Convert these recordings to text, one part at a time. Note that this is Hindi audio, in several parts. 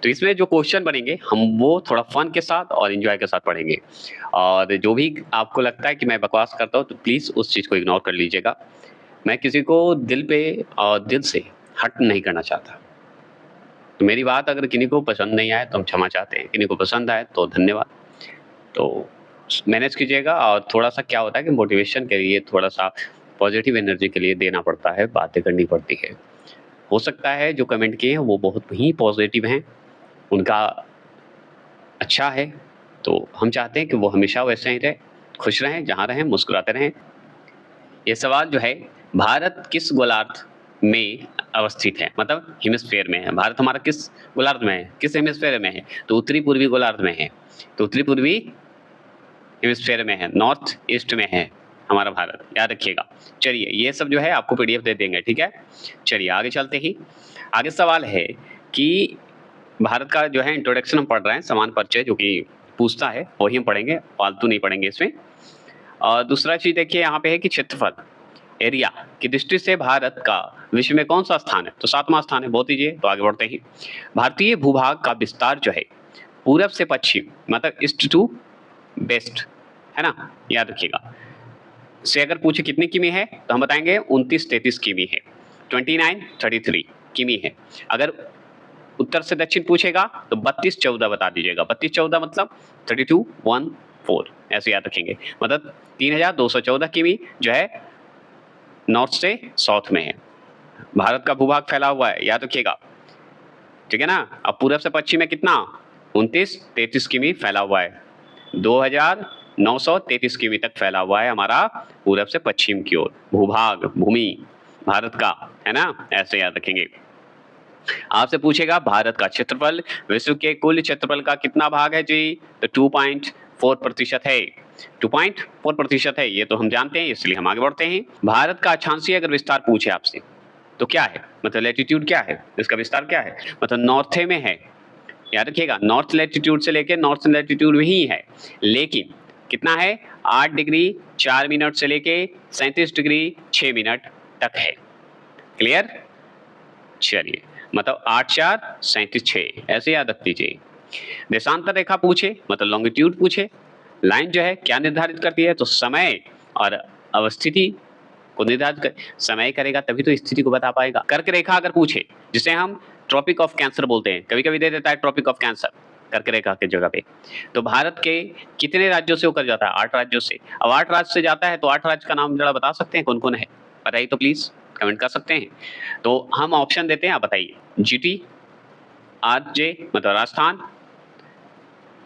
तो इसमें जो क्वेश्चन बनेंगे हम वो थोड़ा फन के साथ और एंजॉय के साथ पढ़ेंगे। और जो भी आपको लगता है कि मैं बकवास करता हूँ तो प्लीज़ उस चीज़ को इग्नोर कर लीजिएगा। मैं किसी को दिल पे और दिल से हर्ट नहीं करना चाहता। तो मेरी बात अगर किन्हीं को पसंद नहीं आए तो हम क्षमा चाहते हैं, किन्हीं को पसंद आए तो धन्यवाद। तो मैनेज कीजिएगा और थोड़ा-सा क्या होता है कि मोटिवेशन के लिए थोड़ा-सा पॉजिटिव एनर्जी के लिए देना पड़ता है, बातें करनी पड़ती है। हो सकता है जो कमेंट किए हैं वो बहुत ही पॉजिटिव हैं, उनका अच्छा है, तो हम चाहते हैं कि वो हमेशा वैसे ही रहे, खुश रहें, जहाँ रहें, मुस्कुराते रहें। ये सवाल जो है, भारत किस गोलार्ध में अवस्थित है? मतलब हेमिस्फीयर में है। भारत हमारा किस गोलार्ध में है? किस हेमिस्फीयर में है? तो उत्तरी पूर्वी गोलार्ध में है। तो उत्तरी पूर्वी हेमिस्फीयर में है, नॉर्थ ईस्ट में है हमारा भारत, याद रखिएगा। चलिए, ये सब जो है आपको पीडीएफ दे देंगे, ठीक है? चलिए आगे चलते ही। आगे सवाल है कि भारत का जो है इंट्रोडक्शन हम पढ़ रहे हैं, समान परिचय जो कि पूछता है, वही हम पढ़ेंगे, फालतू नहीं पढ़ेंगे इसमें। और दूसरा चीज़ देखिए यहाँ पे है कि क्षेत्रफल, एरिया की दृष्टि से भारत का विश्व में कौन-सा स्थान है? तो 7वां स्थान है, बहुत ईज़ी है, तो आगे बढ़ते ही। भारतीय भूभाग का विस्तार जो है, पूरब से पश्चिम मतलब ईस्ट टू वेस्ट, है ना? याद रखिएगा। से अगर पूछे कितनी किमी है, तो हम बताएँगे 29-33 किमी है, 29-33 किमी है। अगर उत्तर से दक्षिण पूछेगा तो 32-14 बता दीजिएगा। 32-14 मतलब 32-1-4 ऐसे याद रखेंगे। मतलब 3214 किमी जो है नॉर्थ से साउथ में है। भारत का भूभाग फैला हुआ है, याद रखिएगा। ठीक है ना? अब पूरब से पश्चिम में कितना? 29-33 किमी फैला हुआ है। 2933 किमी तक फैला हुआ है हमारा पूरब से पश्चिम की ओर भूभाग, भूमि भारत का, है ना? ऐसे याद रखेंगे। आपसे पूछेगा भारत का क्षेत्रफल विश्व के कुल क्षेत्रफल का कितना भाग है जी? तो 2.4% है। 2.4% है, ये तो हम जानते हैं, इसलिए हम आगे बढ़ते हैं। भारत का अक्षांशीय अगर विस्तार पूछे आपसे तो क्या है? मतलब लैटिट्यूड क्या है, इसका विस्तार क्या है? मतलब नॉर्थ में है, याद रखिएगा। नॉर्थ लैटिट्यूड से लेके नॉर्थ लैटिट्यूड में ही है, लेकिन कितना है? 8 डिग्री 4 मिनट से लेके 37 डिग्री 6 मिनट तक है। क्लियर? चलिए, मतलब 8 4 37 6 ऐसे याद रख दीजिए। देशांतर रेखा पूछे मतलब लॉन्गिट्यूड पूछे, लाइन जो है क्या निर्धारित करती है? तो समय और अवस्थिति को निर्धारित कर, समय करेगा तभी तो स्थिति को बता पाएगा। कर्क रेखा अगर पूछे, जिसे हम ट्रॉपिक ऑफ कैंसर बोलते हैं, कभी-कभी दे देता है ट्रॉपिक ऑफ कैंसर कर्क रेखा की जगह पे। तो भारत के कितने राज्यों से होकर जाता है? 8 राज्यों से। अब 8 राज्य से जाता है तो 8 राज्य का नाम जरा बता सकते हैं कौन-कौन है? बताइए तो प्लीज, कमेंट कर सकते हैं। तो हम ऑप्शन देते हैं, आप बताइए। जीटी, आरजे मतलब राजस्थान,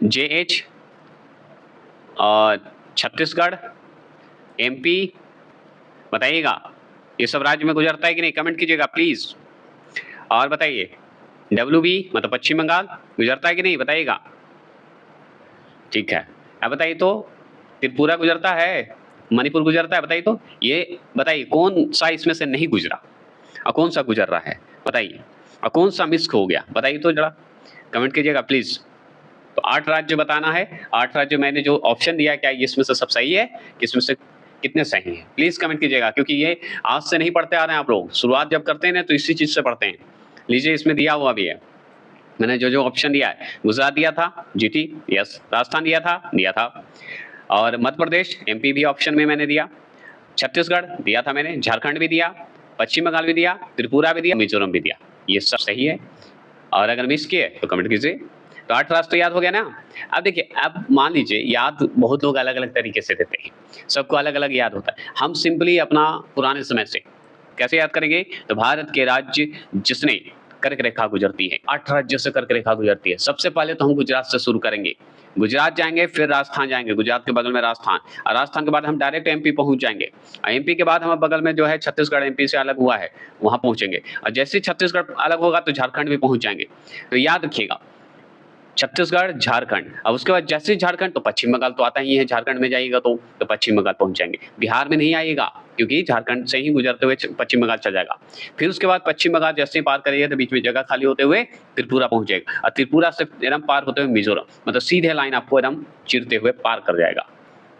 जेएच और छत्तीसगढ़, एमपी, बताइएगा ये सब राज्य में गुजरता है कि नहीं? कमेंट कीजिएगा प्लीज। और बताइए डब्ल्यूबी मतलब पश्चिम बंगाल गुजरता है कि नहीं? बताइएगा। ठीक है, अब बताइए तो त्रिपुरा गुजरता है, मणिपुर गुजरता है? बताइए तो, ये बताइए कौन सा इसमें से नहीं गुजरा और कौन सा गुजर रहा है? बताइए। और कौन सा मिस हो गया? बताइए तो जरा, कमेंट कीजिएगा प्लीज। तो 8 राज्य बताना है। 8 राज्य मैंने जो ऑप्शन दिया, क्या इसमें से सब सही है? किसमें से कितने सही हैं? प्लीज कमेंट कीजिएगा, क्योंकि ये आज से नहीं पढ़ते आ रहे हैं आप लोग। शुरुआत जब करते हैं ना तो इसी चीज से पढ़ते हैं। लीजिए, इसमें दिया हुआ भी है, मैंने जो जो ऑप्शन दिया है। गुजरात दिया था, जीटी, यस। राजस्थान दिया था। और मध्य प्रदेश, एमपी भी ऑप्शन में मैंने दिया। छत्तीसगढ़ दिया था मैंने, झारखंड भी दिया, पश्चिम बंगाल भी दिया, त्रिपुरा भी दिया, मिजोरम भी दिया। ये सब सही है। और अगर मिस किए तो कमेंट कीजिए। तो 8 राष्ट्र तो याद हो गया ना? अब देखिए, अब मान लीजिए याद बहुत लोग अलग-अलग तरीके से देते हैं, सबको अलग-अलग याद होता है। हम सिंपली अपना पुराने समय से कैसे याद करेंगे? तो भारत के राज्य जिसने कर्क रेखा गुजरती है, 8 राज्यों से कर्क रेखा गुजरती है। सबसे पहले तो हम गुजरात से शुरू करेंगे, गुजरात जाएंगे, फिर राजस्थान जाएंगे, गुजरात के बगल में राजस्थान, और राजस्थान के बाद हम डायरेक्ट एमपी पहुंच जाएंगे। एमपी के बाद हम बगल में जो है छत्तीसगढ़, एमपी से अलग हुआ है, वहां पहुंचेंगे। और जैसे ही छत्तीसगढ़ अलग होगा तो झारखंड भी पहुंच जाएंगे। तो याद रखिएगा, छत्तीसगढ़, झारखंड, अब उसके बाद जैसे झारखंड तो पश्चिम बंगाल तो आता ही है। झारखंड में जाइएगा तो पश्चिम बंगाल पहुंच जाएंगे। बिहार में नहीं आइएगा, क्योंकि झारखंड से ही गुजरते हुए पश्चिम बंगाल चल जाएगा। फिर उसके बाद पश्चिम बंगाल जैसे ही पार करिएगा तो बीच में जगह खाली होते हुए त्रिपुरा पहुंच जाएगा, और त्रिपुरा से एकदम पार होते हुए मिजोरम, मतलब सीधे लाइन आपको एकदम चिरते हुए पार कर जाएगा।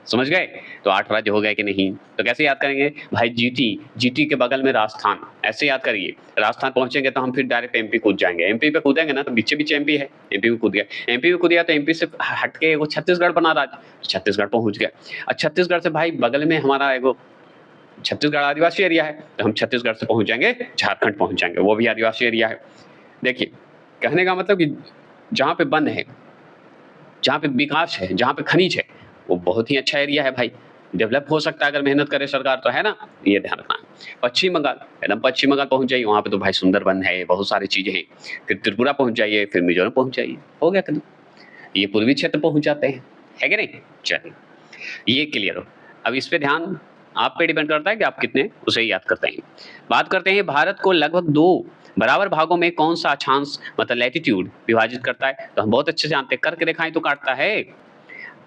समझ गए? तो 8 राज्य हो गए कि नहीं? तो कैसे याद करेंगे? भाई जीटी, जीटी के बगल में राजस्थान, ऐसे याद करिए। राजस्थान पहुँचेंगे तो हम फिर डायरेक्ट एमपी कूद जाएँगे। एमपी पे कूदेंगे ना तो बीचे-बीचे एमपी है, एमपी में कूद गए। एमपी में कूद गया तो एमपी से हट के वो छत्तीसगढ़ बना राज्य, छत्तीसगढ़ पहुँच गए। छत्तीसगढ़ से भाई बगल में हमारा एगो छत्तीसगढ़ आदिवासी एरिया है, तो हम छत्तीसगढ़ से पहुँच जाएँगे, झारखंड पहुँच जाएँगे, वो भी आदिवासी एरिया है। देखिए, कहने का मतलब कि जहाँ पे वन है, जहाँ पे विकास है, जहाँ पे खनिज है, वो बहुत ही अच्छा एरिया है भाई। डेवलप हो सकता है अगर मेहनत करे सरकार तो, है ना? ये ध्यान रखना है। पश्चिम बंगाल, एकदम पश्चिम बंगाल पहुँच जाइए, वहाँ पे तो भाई सुंदरबन है, बहुत सारी चीज़ें हैं। फिर त्रिपुरा पहुँच जाइए, फिर मिज़ोरम पहुँच जाइए, हो गया खत्म। ये पूर्वी क्षेत्र पहुँच जाते हैं, है कि नहीं? चलिए, ये क्लियर हो। अब इस पे ध्यान आप पे डिपेंड करता है कि आप कितने उसे याद करते हैं। बात करते हैं भारत को लगभग 2 बराबर भागों में कौन-सा अक्षांश मतलब लैटीट्यूड विभाजित करता है? तो हम बहुत अच्छे से जानते हैं, कर्क रेखाएँ तो काटता है।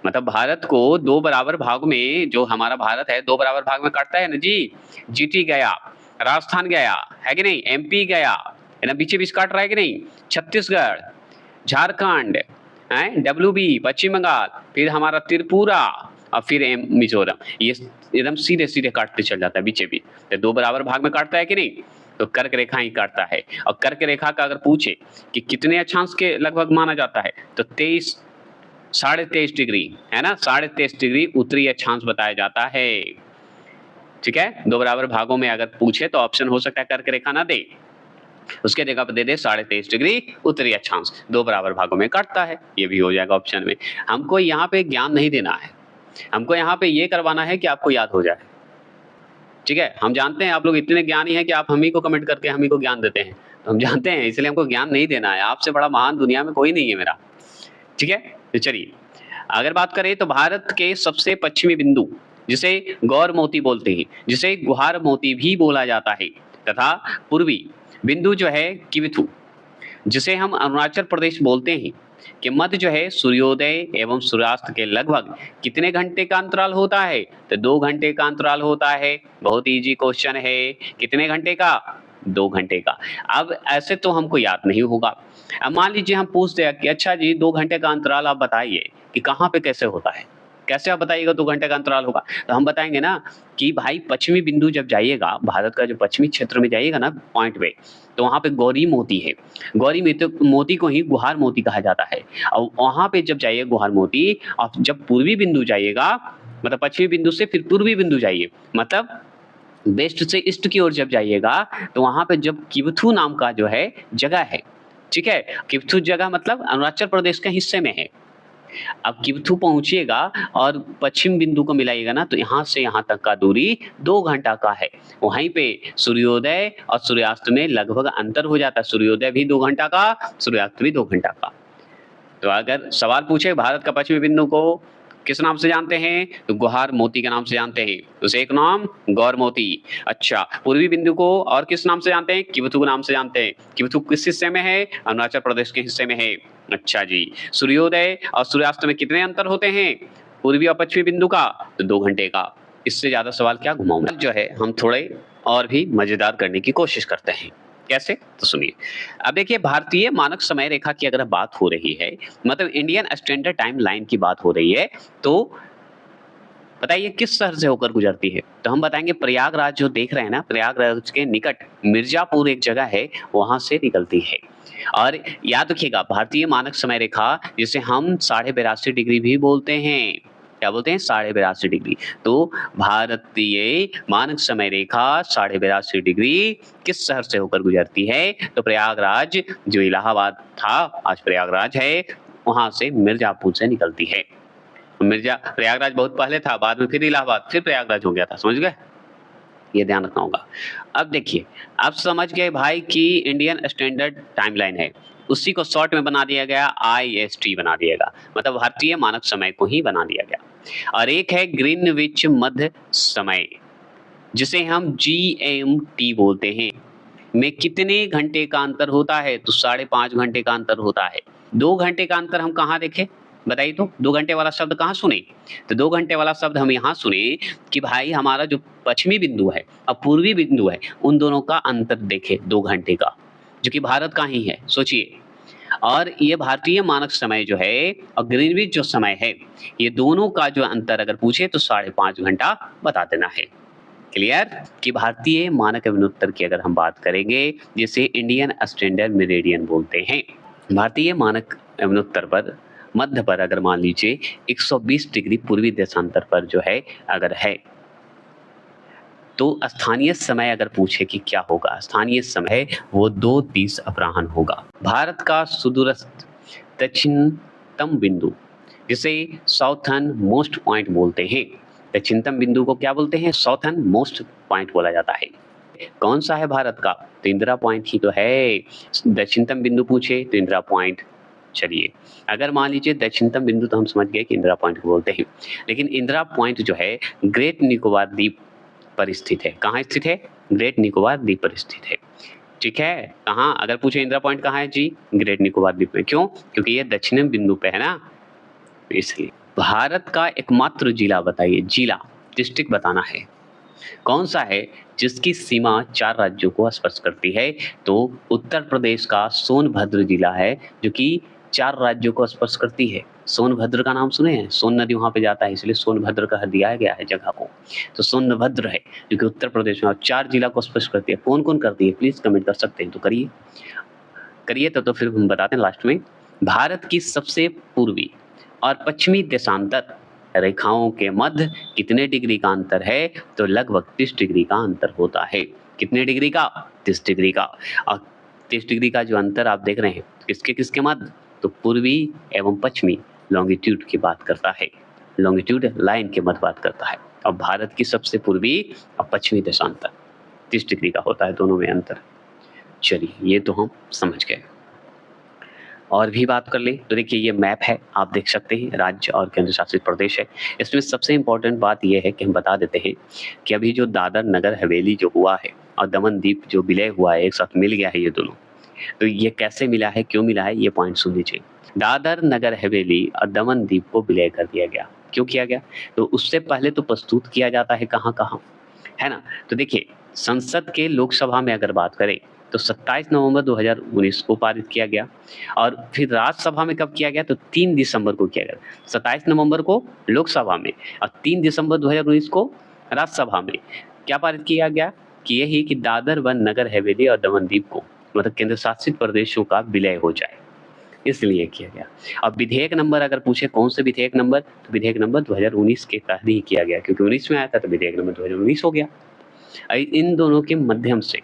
मतलब भारत को 2 बराबर भाग में जो हमारा भारत है 2 बराबर भाग में काटता है ना जी। जीटी गया, राजस्थान गया, है कि नहीं? एमपी गया, है ना? बीचे-बीच काट रहा है कि नहीं? छत्तीसगढ़, झारखंड, हैं? डब्ल्यूबी, पश्चिम बंगाल, फिर हमारा त्रिपुरा और फिर मिज़ोरम। ये एकदम सीधे-सीधे काटते चल जाता है बीचे-बीच। तो 2 बराबर भाग में काटता है कि नहीं? तो कर्क रेखा ही काटता है। और कर्क रेखा का अगर पूछे कि कितने अक्षांश के लगभग माना जाता है, तो 23 साढ़े 23 डिग्री, है ना? साढ़े 23 डिग्री उत्तरी अक्षांश बताया जाता है। ठीक है? 2 बराबर भागों में अगर पूछे तो ऑप्शन हो सकता है कर्क रेखा ना दे, उसके जगह पे दे दे 23.5 डिग्री उत्तरी अक्षांश, 2 बराबर भागों में काटता है, ये भी हो जाएगा ऑप्शन में। हमको यहाँ पे ज्ञान नहीं देना है, हमको यहाँ पे ये करवाना है कि आपको याद हो जाए। ठीक है? हम जानते हैं आप लोग इतने ज्ञानी हैं कि आप हम ही को कमेंट करके हम ही को ज्ञान देते हैं। तो हम जानते हैं इसलिए हमको ज्ञान नहीं देना है, आपसे बड़ा महान दुनिया में कोई नहीं है मेरा। ठीक है? तो चलिए, अगर बात करें तो भारत के सबसे पश्चिमी बिंदु, जिसे गौर मोती बोलते हैं, जिसे गुहार मोती भी बोला जाता है, तथा पूर्वी बिंदु जो है किविथु, जिसे हम अरुणाचल प्रदेश बोलते हैं, कि मध्य जो है सूर्योदय एवं सूर्यास्त के लगभग कितने घंटे का अंतराल होता है? तो 2 घंटे का अंतराल होता है। बहुत ईजी क्वेश्चन है। कितने घंटे का? 2 घंटे का। अब ऐसे तो हमको याद नहीं होगा। अब मान लीजिए हम पूछते हैं कि अच्छा जी 2 घंटे का अंतराल आप बताइए कि कहाँ पे कैसे होता है? कैसे आप बताइएगा 2 घंटे का अंतराल होगा? तो हम बताएँगे ना कि भाई पश्चिमी बिंदु जब जाइएगा, भारत का जो पश्चिमी क्षेत्र में जाइएगा ना पॉइंट पे, तो वहाँ पे गौरी मोती है। गौरी मोती को ही गुहार मोती कहा जाता है। और वहाँ पे जब जाइए गुहार मोती, आप जब पूर्वी बिंदु जाइएगा, मतलब पश्चिमी बिंदु से फिर पूर्वी बिंदु जाइए, मतलब वेस्ट से ईस्ट की ओर जब जाइएगा, तो वहाँ पे जब किवथु नाम का जो है जगह है, ठीक है? किवथु जगह मतलब अरुणाचल प्रदेश के हिस्से में है। अब किवथु पहुँचिएगा और पश्चिम बिंदु को मिलाइएगा ना, तो यहाँ से यहाँ तक का दूरी 2 घंटा का है। वहीं पे सूर्योदय और सूर्यास्त में लगभग अंतर हो जाता है। सूर्योदय भी 2 घंटा का, सूर्यास्त भी 2 घंटा का। तो अगर सवाल पूछे भारत का पश्चिमी बिंदु को किस नाम से जानते हैं? तो गुहार मोती के नाम से जानते हैं। उसे एक नाम गौर मोती। अच्छा, पूर्वी बिंदु को और किस नाम से जानते हैं? किवथु के नाम से जानते हैं। किवथु किस हिस्से में है? अरुणाचल प्रदेश के हिस्से में है। अच्छा जी, सूर्योदय और सूर्यास्त में कितने अंतर होते हैं पूर्वी और पश्चिमी बिंदु का? तो 2 घंटे का। इससे ज्यादा सवाल क्या घुमाऊं मैं? जो है हम थोड़े और भी मजेदार करने की कोशिश करते हैं। कैसे? तो सुनिए। अब देखिए भारतीय मानक समय रेखा की अगर बात हो रही है, मतलब इंडियन स्टैंडर्ड टाइम लाइन की बात हो रही है, तो बताइए किस शहर से होकर गुजरती है? तो हम बताएंगे प्रयागराज जो देख रहे हैं ना, प्रयागराज के निकट मिर्जापुर एक जगह है, वहां से निकलती है। और याद रखिएगा भारतीय मानक समय रेखा जिसे हम 82.5 डिग्री भी बोलते हैं। क्या बोलते हैं? 82.5 डिग्री। तो भारतीय मानक समय रेखा 82.5 डिग्री किस शहर से होकर गुजरती है? तो प्रयागराज जो इलाहाबाद था, आज प्रयागराज है, वहां से मिर्जापुर से निकलती है। प्रयागराज बहुत पहले था, बाद में फिर इलाहाबाद, फिर प्रयागराज हो गया था, समझ गए? ये ध्यान रखना होगा। अब देखिए, आप समझ गए भाई कि इंडियन स्टैंडर्ड टाइमलाइन है, उसी को शॉर्ट में बना दिया गया, IST बना दिया गया, मतलब भारतीय मानक समय को ही बना दिया गया। और एक है ग्रीनविच मध्य समय, जिसे हम GMT बोलते हैं, में कितने घंटे का अंतर होता है? तो 5.5 घंटे का अंतर होता है। 2 घंटे का अंतर हम कहाँ देखें? बताइए तो, 2 घंटे वाला शब्द कहाँ सुने? तो 2 घंटे वाला शब्द हम यहाँ सुने कि भाई हमारा जो पश्चिमी बिंदु है और पूर्वी बिंदु है, उन दोनों का अंतर देखें 2 घंटे का, जो कि भारत का ही है, सोचिए। और ये भारतीय मानक समय जो है और ग्रीनविच जो समय है, ये दोनों का जो अंतर अगर पूछे तो 5.5 घंटा बता देना है। क्लियर? कि भारतीय मानक एवं की अगर हम बात करेंगे, जिसे इंडियन स्टैंडर्ड मेरिडियन बोलते हैं। भारतीय मानक एवं पर मध्य पर अगर मान लीजिए 120 डिग्री पूर्वी देशांतर पर जो है अगर है, तो स्थानीय समय अगर पूछे कि क्या होगा, स्थानीय समय वो 2:30 अपराह्न होगा। भारत का सुदूरस्थ दक्षिणतम बिंदु, जिसे साउथर्न मोस्ट पॉइंट बोलते हैं। दक्षिणतम बिंदु को क्या बोलते हैं? साउथर्न मोस्ट पॉइंट बोला जाता है। कौन सा है भारत का? तो इंदिरा पॉइंट ही तो है। दक्षिणतम बिंदु पूछे तो इंदिरा पॉइंट। चलिए, अगर मान लीजिए दक्षिणतम बिंदु तो हम समझ गए कि इंदिरा पॉइंट को बोलते हैं, लेकिन इंदिरा पॉइंट जो है ग्रेट निकोबार द्वीप पर स्थित है। कहाँ स्थित है? ग्रेट निकोबार द्वीप पर स्थित है। ठीक है, कहाँ? अगर पूछे इंदिरा पॉइंट कहाँ है जी? ग्रेट निकोबार द्वीप में। क्यों? क्योंकि ये दक्षिण बिंदु पे है ना, इसलिए। भारत का एकमात्र जिला बताइए, जिला, डिस्ट्रिक्ट बताना है। कौन सा है जिसकी सीमा 4 राज्यों को स्पर्श करती है? तो उत्तर प्रदेश का सोनभद्र जिला है, जो कि 4 राज्यों को स्पर्श करती है। सोनभद्र का नाम सुने हैं? सोन नदी वहाँ पे जाता है, इसलिए सोनभद्र कह दिया गया है जगह को। तो सोनभद्र है, जो कि उत्तर प्रदेश में 4 जिला को स्पर्श करती है। कौन-कौन करती है? प्लीज़ कमेंट कर सकते हैं तो करिए। करिए तो फिर हम बताते हैं लास्ट में। भारत की सबसे पूर्वी और पश्चिमी देशांतर रेखाओं के मध्य कितने डिग्री का अंतर है? तो लगभग 30 डिग्री का अंतर होता है। कितने डिग्री का? 30 डिग्री का। और 30 डिग्री का जो अंतर आप देख रहे हैं, किसके मध्य? तो पूर्वी एवं पश्चिमी लॉन्गिट्यूड की बात करता है। लॉन्गिट्यूड लाइन के मध्य बात करता है। और भारत की सबसे पूर्वी और पश्चिमी देशांतर 30 डिग्री का होता है, दोनों में अंतर। चलिए, ये तो हम समझ गए। और भी बात कर लें तो देखिए, ये मैप है, आप देख सकते हैं, राज्य और केंद्र शासित प्रदेश है। इसमें सबसे इम्पोर्टेंट बात ये है कि हम बता देते हैं कि अभी जो दादर नगर हवेली जो हुआ है और दमन दीप जो विलय हुआ है, एक साथ मिल गया है ये दोनों। तो ये कैसे मिला है, क्यों मिला है, ये पॉइंट सुन लीजिए। दादर नगर हवेली और दमन दीप को विलय कर दिया गया। क्यों किया गया? तो उससे पहले तो प्रस्तुत किया जाता है कहाँ-कहाँ, है ना? तो देखिए, संसद के लोकसभा में अगर बात करें तो 27 नवंबर 2019 को पारित किया गया। और फिर राज्यसभा में कब किया गया? तो 3 दिसंबर को किया गया। 27 नवंबर को लोकसभा में और 3 दिसंबर 2019 को राज्यसभा में क्या पारित किया गया? कि यही कि दादर व नगर हवेली और दमन दीप को, मतलब केंद्र शासित प्रदेशों का विलय हो जाए, इसलिए किया गया। अब विधेयक नंबर अगर पूछे कौन से विधेयक नंबर, तो विधेयक नंबर 2019 के तहत ही किया गया, क्योंकि 19 में आया था तो विधेयक नंबर 2019 हो गया। इन दोनों के माध्यम से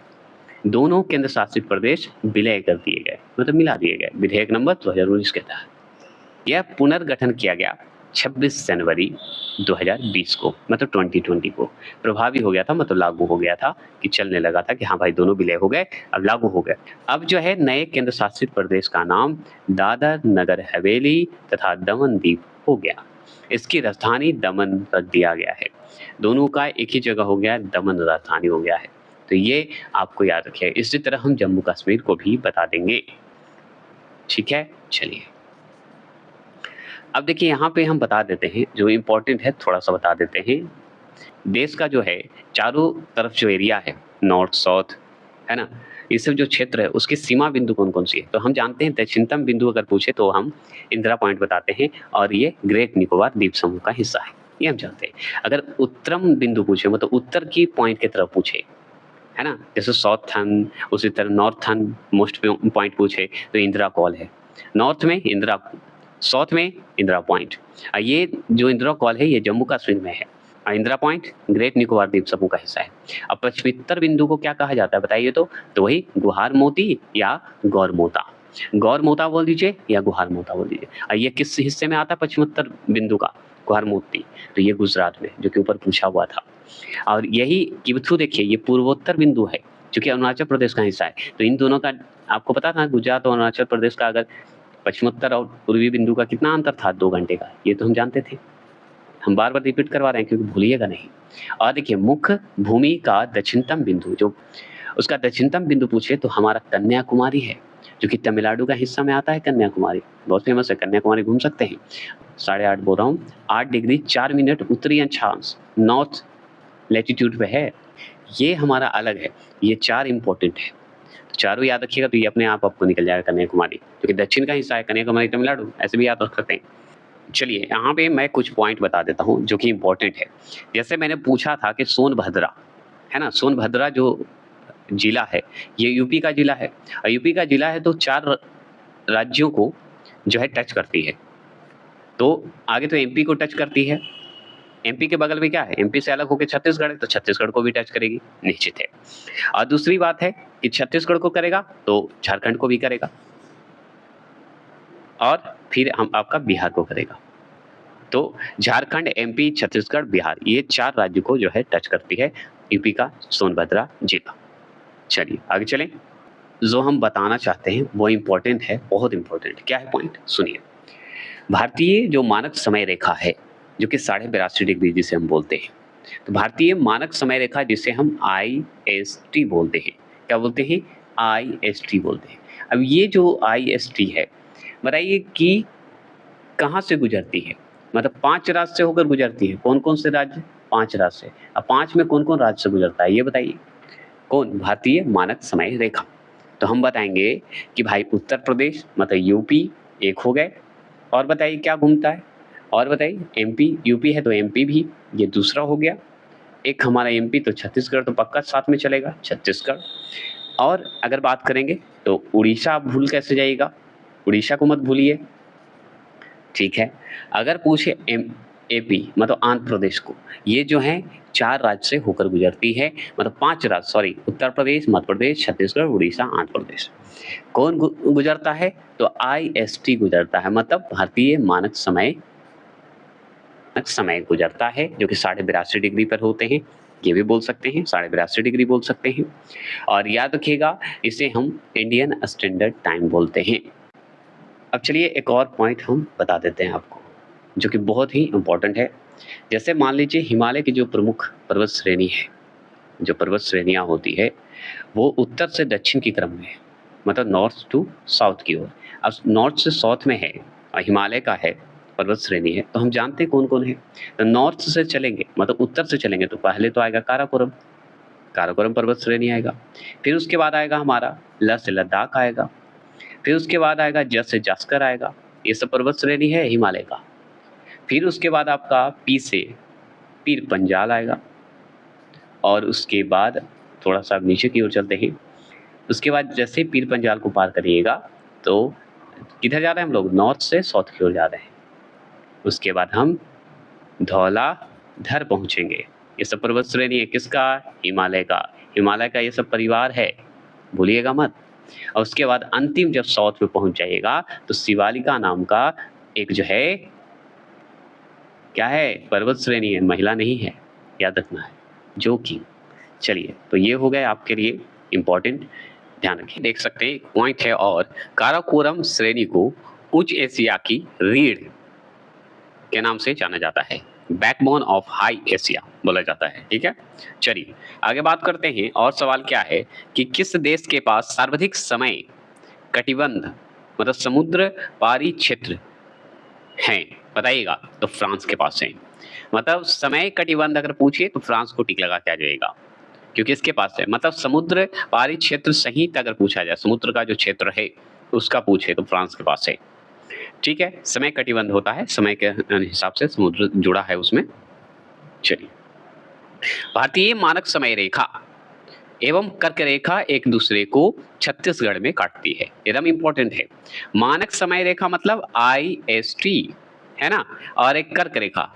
दोनों केंद्र शासित प्रदेश विलय कर दिए गए, मतलब मिला दिए गए विधेयक नंबर 2019 के तहत। यह पुनर्गठन किया गया 26 जनवरी 2020 को, मतलब 2020 को प्रभावी हो गया था, मतलब लागू हो गया था कि चलने लगा था कि हाँ भाई दोनों विलय हो गए, अब लागू हो गए। अब जो है नए केंद्र शासित प्रदेश का नाम दादर नगर हवेली तथा दमन दीप हो गया। इसकी राजधानी दमन रख दिया गया है। दोनों का एक ही जगह हो गया है, दमन राजधानी हो गया है। तो ये आपको याद रखिए। इसी तरह हम जम्मू कश्मीर को भी बता देंगे। ठीक है, चलिए। अब देखिए, यहाँ पे हम बता देते हैं, जो इम्पोर्टेंट है थोड़ा सा बता देते हैं। देश का जो है चारों तरफ जो एरिया है, नॉर्थ साउथ, है ना, ये सब जो क्षेत्र है उसकी सीमा बिंदु कौन कौन सी है? तो हम जानते हैं दक्षिणतम बिंदु अगर पूछे तो हम इंदिरा पॉइंट बताते हैं, और ये ग्रेट निकोबार द्वीप समूह का हिस्सा है, ये हम जानते हैं। अगर उत्तरम बिंदु पूछे, मतलब उत्तर की पॉइंट की तरफ पूछे, है ना, जैसे साउथर्न, उसी तरह नॉर्थर्न मोस्ट पॉइंट पूछे तो इंदिरा कॉल है। नॉर्थ में इंदिरा, साउथ में इंदिरा पॉइंट। ये जो इंदिरा कॉल है ये जम्मू कश्मीर में है। इंदिरा पॉइंट ग्रेट निकोबार द्वीप समूह का हिस्सा है। अब पश्चिमोत्तर बिंदु को क्या कहा जाता है बताइए? तो वही गुहार मोती या गौरमोता। गौरमोता बोल दीजिए या गुहार मोता बोल दीजिए। ये किस हिस्से में आता है पश्चिमोत्तर बिंदु का? गुहार मोती। तो ये गुजरात में, जो कि ऊपर पूछा हुआ था। और यही किबथू देखिए, ये पूर्वोत्तर बिंदु है, जो कि अरुणाचल प्रदेश का हिस्सा है। तो इन दोनों का आपको पता था, गुजरात और अरुणाचल प्रदेश का अगर पश्चिमोत्तर और पूर्वी बिंदु का कितना अंतर था? 2 घंटे का। ये तो हम जानते थे, हम बार-बार रिपीट करवा रहे हैं क्योंकि भूलिएगा नहीं। और देखिए, मुख्य भूमि का दक्षिणतम बिंदु, जो उसका दक्षिणतम बिंदु पूछे तो हमारा कन्याकुमारी है, जो कि तमिलनाडु का हिस्सा में आता है। कन्याकुमारी बहुत फेमस है, कन्याकुमारी घूम सकते हैं। 8.5 बोल रहा हूँ, 8 डिग्री 4 मिनट उत्तरी अक्षांश नॉर्थ लैटिट्यूड पे है। ये हमारा अलग है, ये 4 इम्पोर्टेंट है। तो चारों याद रखिएगा तो ये अपने आप आपको निकल जाएगा कन्याकुमारी, क्योंकि दक्षिण का हिस्सा है कन्याकुमारी तमिलनाडु, ऐसे भी याद रख सकते हैं। चलिए यहाँ पे मैं कुछ पॉइंट बता देता हूँ जो कि इम्पोर्टेंट है। जैसे मैंने पूछा था कि सोनभद्रा, है ना? सोनभद्रा जो जिला है, ये यूपी का जिला है और यूपी का जिला है तो 4 राज्यों को जो है टच करती है। तो आगे तो एमपी को टच करती है, एमपी के बगल में क्या है? एमपी से अलग होके छत्तीसगढ़ है, तो छत्तीसगढ़ को भी टच करेगी, निश्चित है। और दूसरी बात है कि छत्तीसगढ़ को करेगा तो झारखंड को भी करेगा और फिर हम आपका बिहार को करेगा। तो झारखंड, एमपी, छत्तीसगढ़, बिहार, ये 4 राज्यों को जो है टच करती है यूपी का सोनभद्रा जिला। चलिए आगे चलें। जो हम बताना चाहते हैं वो इम्पोर्टेंट है, बहुत इम्पोर्टेंट। क्या है पॉइंट? सुनिए। भारतीय जो मानक समय रेखा है, जो कि 82.5 डिग्री जिसे हम बोलते हैं, तो भारतीय मानक समय रेखा जिसे हम IST बोलते हैं। क्या बोलते हैं? IST बोलते हैं। अब ये जो IST है, बताइए कि कहाँ से गुजरती है? मतलब 5 राज्य से होकर गुजरती है। कौन-कौन से राज्य? 5 राज्य से। अब 5 में कौन-कौन राज्य से गुजरता है ये बताइए? कौन? भारतीय मानक समय रेखा। तो हम बताएँगे कि भाई उत्तर प्रदेश मतलब यूपी एक हो गए, और बताइए क्या घूमता है? और बताइए एमपी, यूपी है तो एमपी भी, ये दूसरा हो गया। एक हमारा एमपी तो छत्तीसगढ़ तो पक्का साथ में चलेगा, छत्तीसगढ़। और अगर बात करेंगे तो उड़ीसा आप भूल कैसे जाइएगा? उड़ीसा को मत भूलिए, ठीक है। अगर पूछे एपी मतलब आंध्र प्रदेश को, ये जो है 4 राज्य से होकर गुजरती है, मतलब 5 राज्य, सॉरी, उत्तर प्रदेश, मध्य प्रदेश, छत्तीसगढ़, उड़ीसा, आंध्र प्रदेश। कौन गुजरता है? तो IST गुजरता है, मतलब भारतीय मानक समय गुजरता है, जो कि 82.5 डिग्री पर होते हैं। ये भी बोल सकते हैं, 82.5 डिग्री बोल सकते हैं। और याद रखिएगा इसे हम इंडियन स्टैंडर्ड टाइम बोलते हैं। अब चलिए एक और पॉइंट हम बता देते हैं आपको, जो कि बहुत ही इम्पोर्टेंट है। जैसे मान लीजिए हिमालय की जो प्रमुख पर्वत श्रेणी है, जो पर्वत श्रेणियाँ होती है, वो उत्तर से दक्षिण की क्रम में है, मतलब नॉर्थ टू साउथ की ओर। अब नॉर्थ से साउथ में है और हिमालय का है, पर्वत श्रेणी है, तो हम जानते हैं कौन-कौन है। तो नॉर्थ से चलेंगे मतलब उत्तर से चलेंगे तो पहले तो आएगा काराकोरम, काराकोरम पर्वत श्रेणी आएगा। फिर उसके बाद आएगा हमारा लेह से लद्दाख आएगा। फिर उसके बाद आएगा जस से जास्कर आएगा, ये सब पर्वत श्रेणी है हिमालय का। फिर उसके बाद आपका पी से पीर पंजाल आएगा और उसके बाद थोड़ा-सा नीचे की ओर चलते हैं। उसके बाद जैसे ही पीर पंजाल को पार करिएगा तो किधर जा रहे हैं हम लोग? नॉर्थ से साउथ की ओर जा रहे हैं। उसके बाद हम धौलाधर पहुँचेंगे। ये सब पर्वत श्रेणी है किसका? हिमालय का। हिमालय का ये सब परिवार है, भूलिएगा मत। और उसके बाद अंतिम जब साउथ में पहुँच जाइएगा तो शिवालिका नाम का एक जो है, क्या है? पर्वत श्रेणी है, महिला नहीं है, याद रखना है, जो कि चलिए तो ये हो गए आपके लिए इम्पोर्टेंट, ध्यान रखिए। देख सकते हैं एक पॉइंट है और, काराकोरम श्रेणी को उच्च एशिया की रीढ़ के नाम से जाना जाता है, बैकबोन ऑफ हाई एशिया बोला जाता है, ठीक है। चलिए आगे बात करते हैं। और सवाल क्या है कि किस देश के पास सर्वाधिक समय कटिबंध मतलब समुद्र पारी क्षेत्र हैं, बताइएगा? तो फ्रांस के पास है। मतलब समय कटिबंध अगर पूछिए तो फ्रांस को टिक लगा के आ जाएगा, क्योंकि इसके पास है। मतलब समुद्र पारी क्षेत्र सहित अगर पूछा जाए, समुद्र का जो क्षेत्र है उसका पूछे तो फ्रांस के पास है, ठीक है। समय कटिबंध होता है, समय के हिसाब से समुद्र जुड़ा है उसमें। चलिए, भारतीय मानक समय रेखा एवं कर्क रेखा एक दूसरे को छत्तीसगढ़ में काटती है, एकदम इंपॉर्टेंट है। मानक समय रेखा मतलब IST है ना, और एक कर्क रेखा,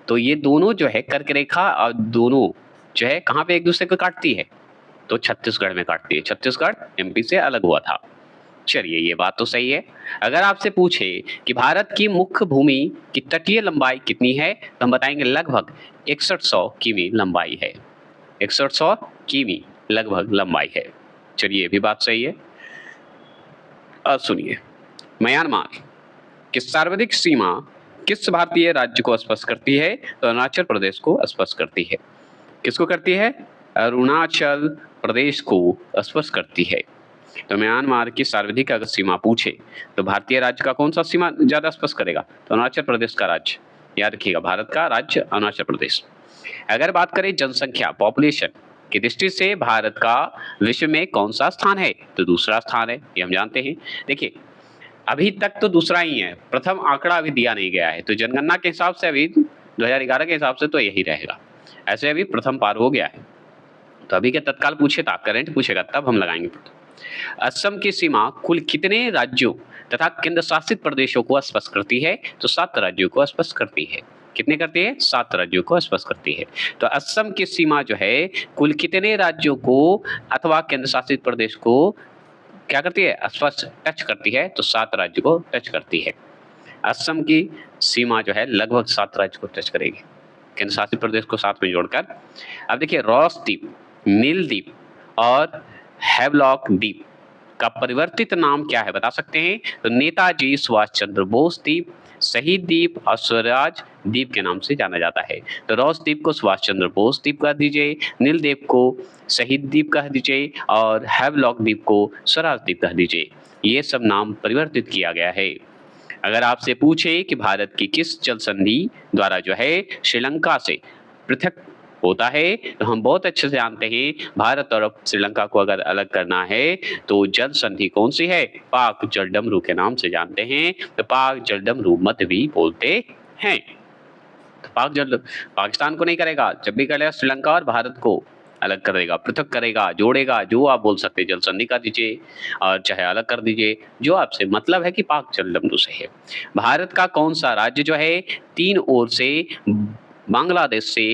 तो ये दोनों जो है कर्क रेखा और दोनों जो है कहाँ पे एक दूसरे को काटती है? तो छत्तीसगढ़ में काटती है। छत्तीसगढ़ MP से अलग हुआ था। चलिए ये बात तो सही है। अगर आपसे पूछे कि भारत की मुख्य भूमि की तटीय लंबाई कितनी है, तो हम बताएंगे लगभग 6100 किमी लंबाई है। 6100 किमी लगभग लंबाई है। चलिए ये भी बात सही है। अब सुनिए, म्यांमार की सर्वाधिक सीमा किस भारतीय राज्य को स्पर्श करती है? तो अरुणाचल प्रदेश को स्पर्श करती है। किसको करती है? अरुणाचल प्रदेश को स्पर्श करती है। तो म्यांमार की सर्वाधिक अगर सीमा पूछे तो भारतीय राज्य का कौन सा सीमा ज्यादा स्पर्श करेगा? तो अरुणाचल प्रदेश का राज्य, याद रखिएगा, भारत का राज्य अरुणाचल प्रदेश। अगर बात करें जनसंख्या, पॉपुलेशन, की दृष्टि से भारत का विश्व में कौन सा स्थान है? तो दूसरा स्थान है, ये हम जानते हैं। देखिए, अभी तक तो दूसरा ही है, प्रथम आंकड़ा अभी दिया नहीं गया है, तो जनगणना के हिसाब से अभी 2011 के हिसाब से तो यही रहेगा। ऐसे अभी प्रथम पार हो गया है, तो अभी के तत्काल पूछे था, करंट पूछेगा तब हम लगाएंगे। असम की सीमा कुल कितने राज्यों तथा केंद्र शासित प्रदेशों को स्पष्ट करती है? तो 7 राज्यों को स्पष्ट करती है। कितने करती है? 7 राज्यों को स्पष्ट करती है। तो असम की सीमा जो है कुल कितने राज्यों को अथवा केंद्र शासित प्रदेश को क्या करती है? स्पष्ट टच करती है, तो 7 राज्यों को टच करती है। असम की सीमा जो है लगभग 7 राज्य को टच करेगी, केंद्र शासित प्रदेश को साथ में जोड़कर। अब देखिए, रॉस द्वीप, नील द्वीप और हैवलॉक द्वीप का परिवर्तित नाम क्या है? बता सकते हैं? तो नेताजी सुभाष चंद्र बोस द्वीप, शहीद द्वीप और स्वराज द्वीप के नाम से जाना जाता है। तो रॉस द्वीप को सुभाष चंद्र बोस द्वीप कह दीजिए, नील द्वीप को शहीद द्वीप कह दीजिए और हैवलॉक द्वीप को स्वराज द्वीप कह दीजिए। ये सब नाम परिवर्तित किया गया है। अगर आपसे पूछे कि भारत की किस जल संधि द्वारा जो है श्रीलंका से पृथक होता है, तो हम बहुत अच्छे से जानते हैं भारत और श्रीलंका को अगर अलग करना है तो जल संधि कौन सी है? पाक जलडमरू के नाम से जानते हैं। तो पाक जलडमरू मध्य भी बोलते हैं। तो पाकिस्तान को नहीं करेगा, जब भी करेगा श्रीलंका और भारत को अलग करेगा, पृथक करेगा, जोड़ेगा, जो आप बोल सकते हैं, जल संधि कर दीजिए और चाहे अलग कर दीजिए, जो आपसे मतलब है कि पाक जलडमरू से है। भारत का कौन सा राज्य जो है 3 ओर से बांग्लादेश से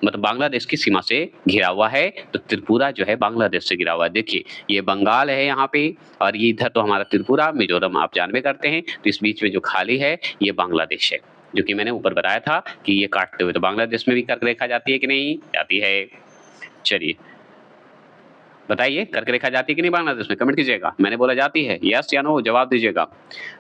मतलब बांग्लादेश की सीमा से घिरा हुआ है? तो त्रिपुरा जो है बांग्लादेश से घिरा हुआ है। देखिए, ये बंगाल है यहाँ पे और ये इधर तो हमारा त्रिपुरा, मिजोरम आप जानबे करते हैं। तो इस बीच में जो खाली है ये बांग्लादेश है, जो कि मैंने ऊपर बताया था कि ये काटते हुए तो बांग्लादेश में भी कर्क रेखा जाती है कि नहीं जाती है? चलिए बताइए, कर्क रेखा जाती है कि नहीं बांग्लादेश में? कमेंट कीजिएगा। मैंने बोला जाती है, यस या नो जवाब दीजिएगा।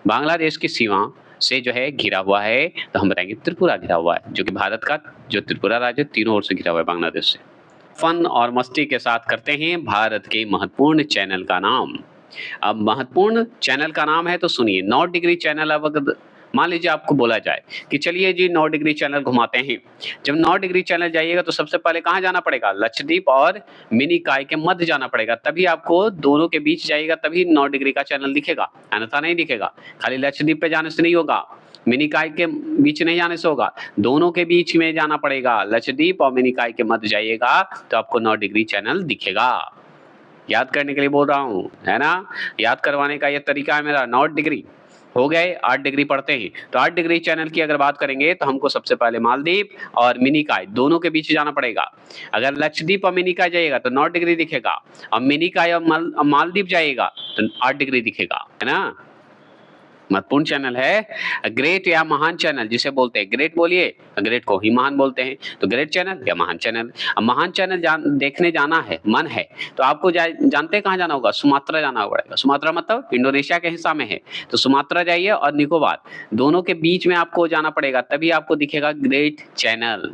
बांग्लादेश की सीमा से जो है घिरा हुआ है, तो हम बताएंगे त्रिपुरा घिरा हुआ है, जो कि भारत का जो त्रिपुरा राज्य है तीनों ओर से घिरा हुआ है बांग्लादेश से। फन और मस्ती के साथ करते हैं भारत के महत्वपूर्ण चैनल का नाम। अब महत्वपूर्ण चैनल का नाम है तो सुनिए, 9 डिग्री चैनल। अब अगर मान लीजिए आपको बोला जाए कि चलिए जी 9 डिग्री चैनल घुमाते हैं, जब 9 डिग्री चैनल जाइएगा तो सबसे पहले कहाँ जाना पड़ेगा? लक्षद्वीप और मिनिकॉय के मध्य जाना पड़ेगा, तभी आपको दोनों के बीच जाइएगा तभी 9 डिग्री का चैनल दिखेगा, अन्यथा नहीं दिखेगा। खाली लक्षद्वीप पे जाने से नहीं होगा, मिनिकॉय के बीच नहीं जाने से होगा, दोनों के बीच में जाना पड़ेगा। लक्षद्वीप और मिनिकॉय के मध्य जाइएगा तो आपको 9 डिग्री चैनल दिखेगा। याद करने के लिए बोल रहा हूँ, है ना? याद करवाने का ये तरीका है मेरा। 9 डिग्री हो गए, 8 डिग्री पढ़ते हैं तो 8 डिग्री चैनल की अगर बात करेंगे तो हमको सबसे पहले मालदीव और मिनिकॉय दोनों के बीच जाना पड़ेगा। अगर लक्षद्वीप और मिनिकॉय जाइएगा तो 9 डिग्री दिखेगा, और मिनिकॉय और मालदीव जाइएगा तो 8 डिग्री दिखेगा, है ना? महत्वपूर्ण चैनल है। ग्रेट या महान चैनल जिसे बोलते हैं, ग्रेट बोलिए, ग्रेट को ही महान बोलते हैं। तो ग्रेट चैनल या महान चैनल। अब महान चैनल देखने जाना है, मन है, तो आपको जानते हैं कहाँ जाना होगा? सुमात्रा जाना पड़ेगा। सुमात्रा मतलब इंडोनेशिया के हिस्सा में है, तो सुमात्रा जाइए और निकोबार दोनों के बीच में आपको जाना पड़ेगा, तभी आपको दिखेगा ग्रेट चैनल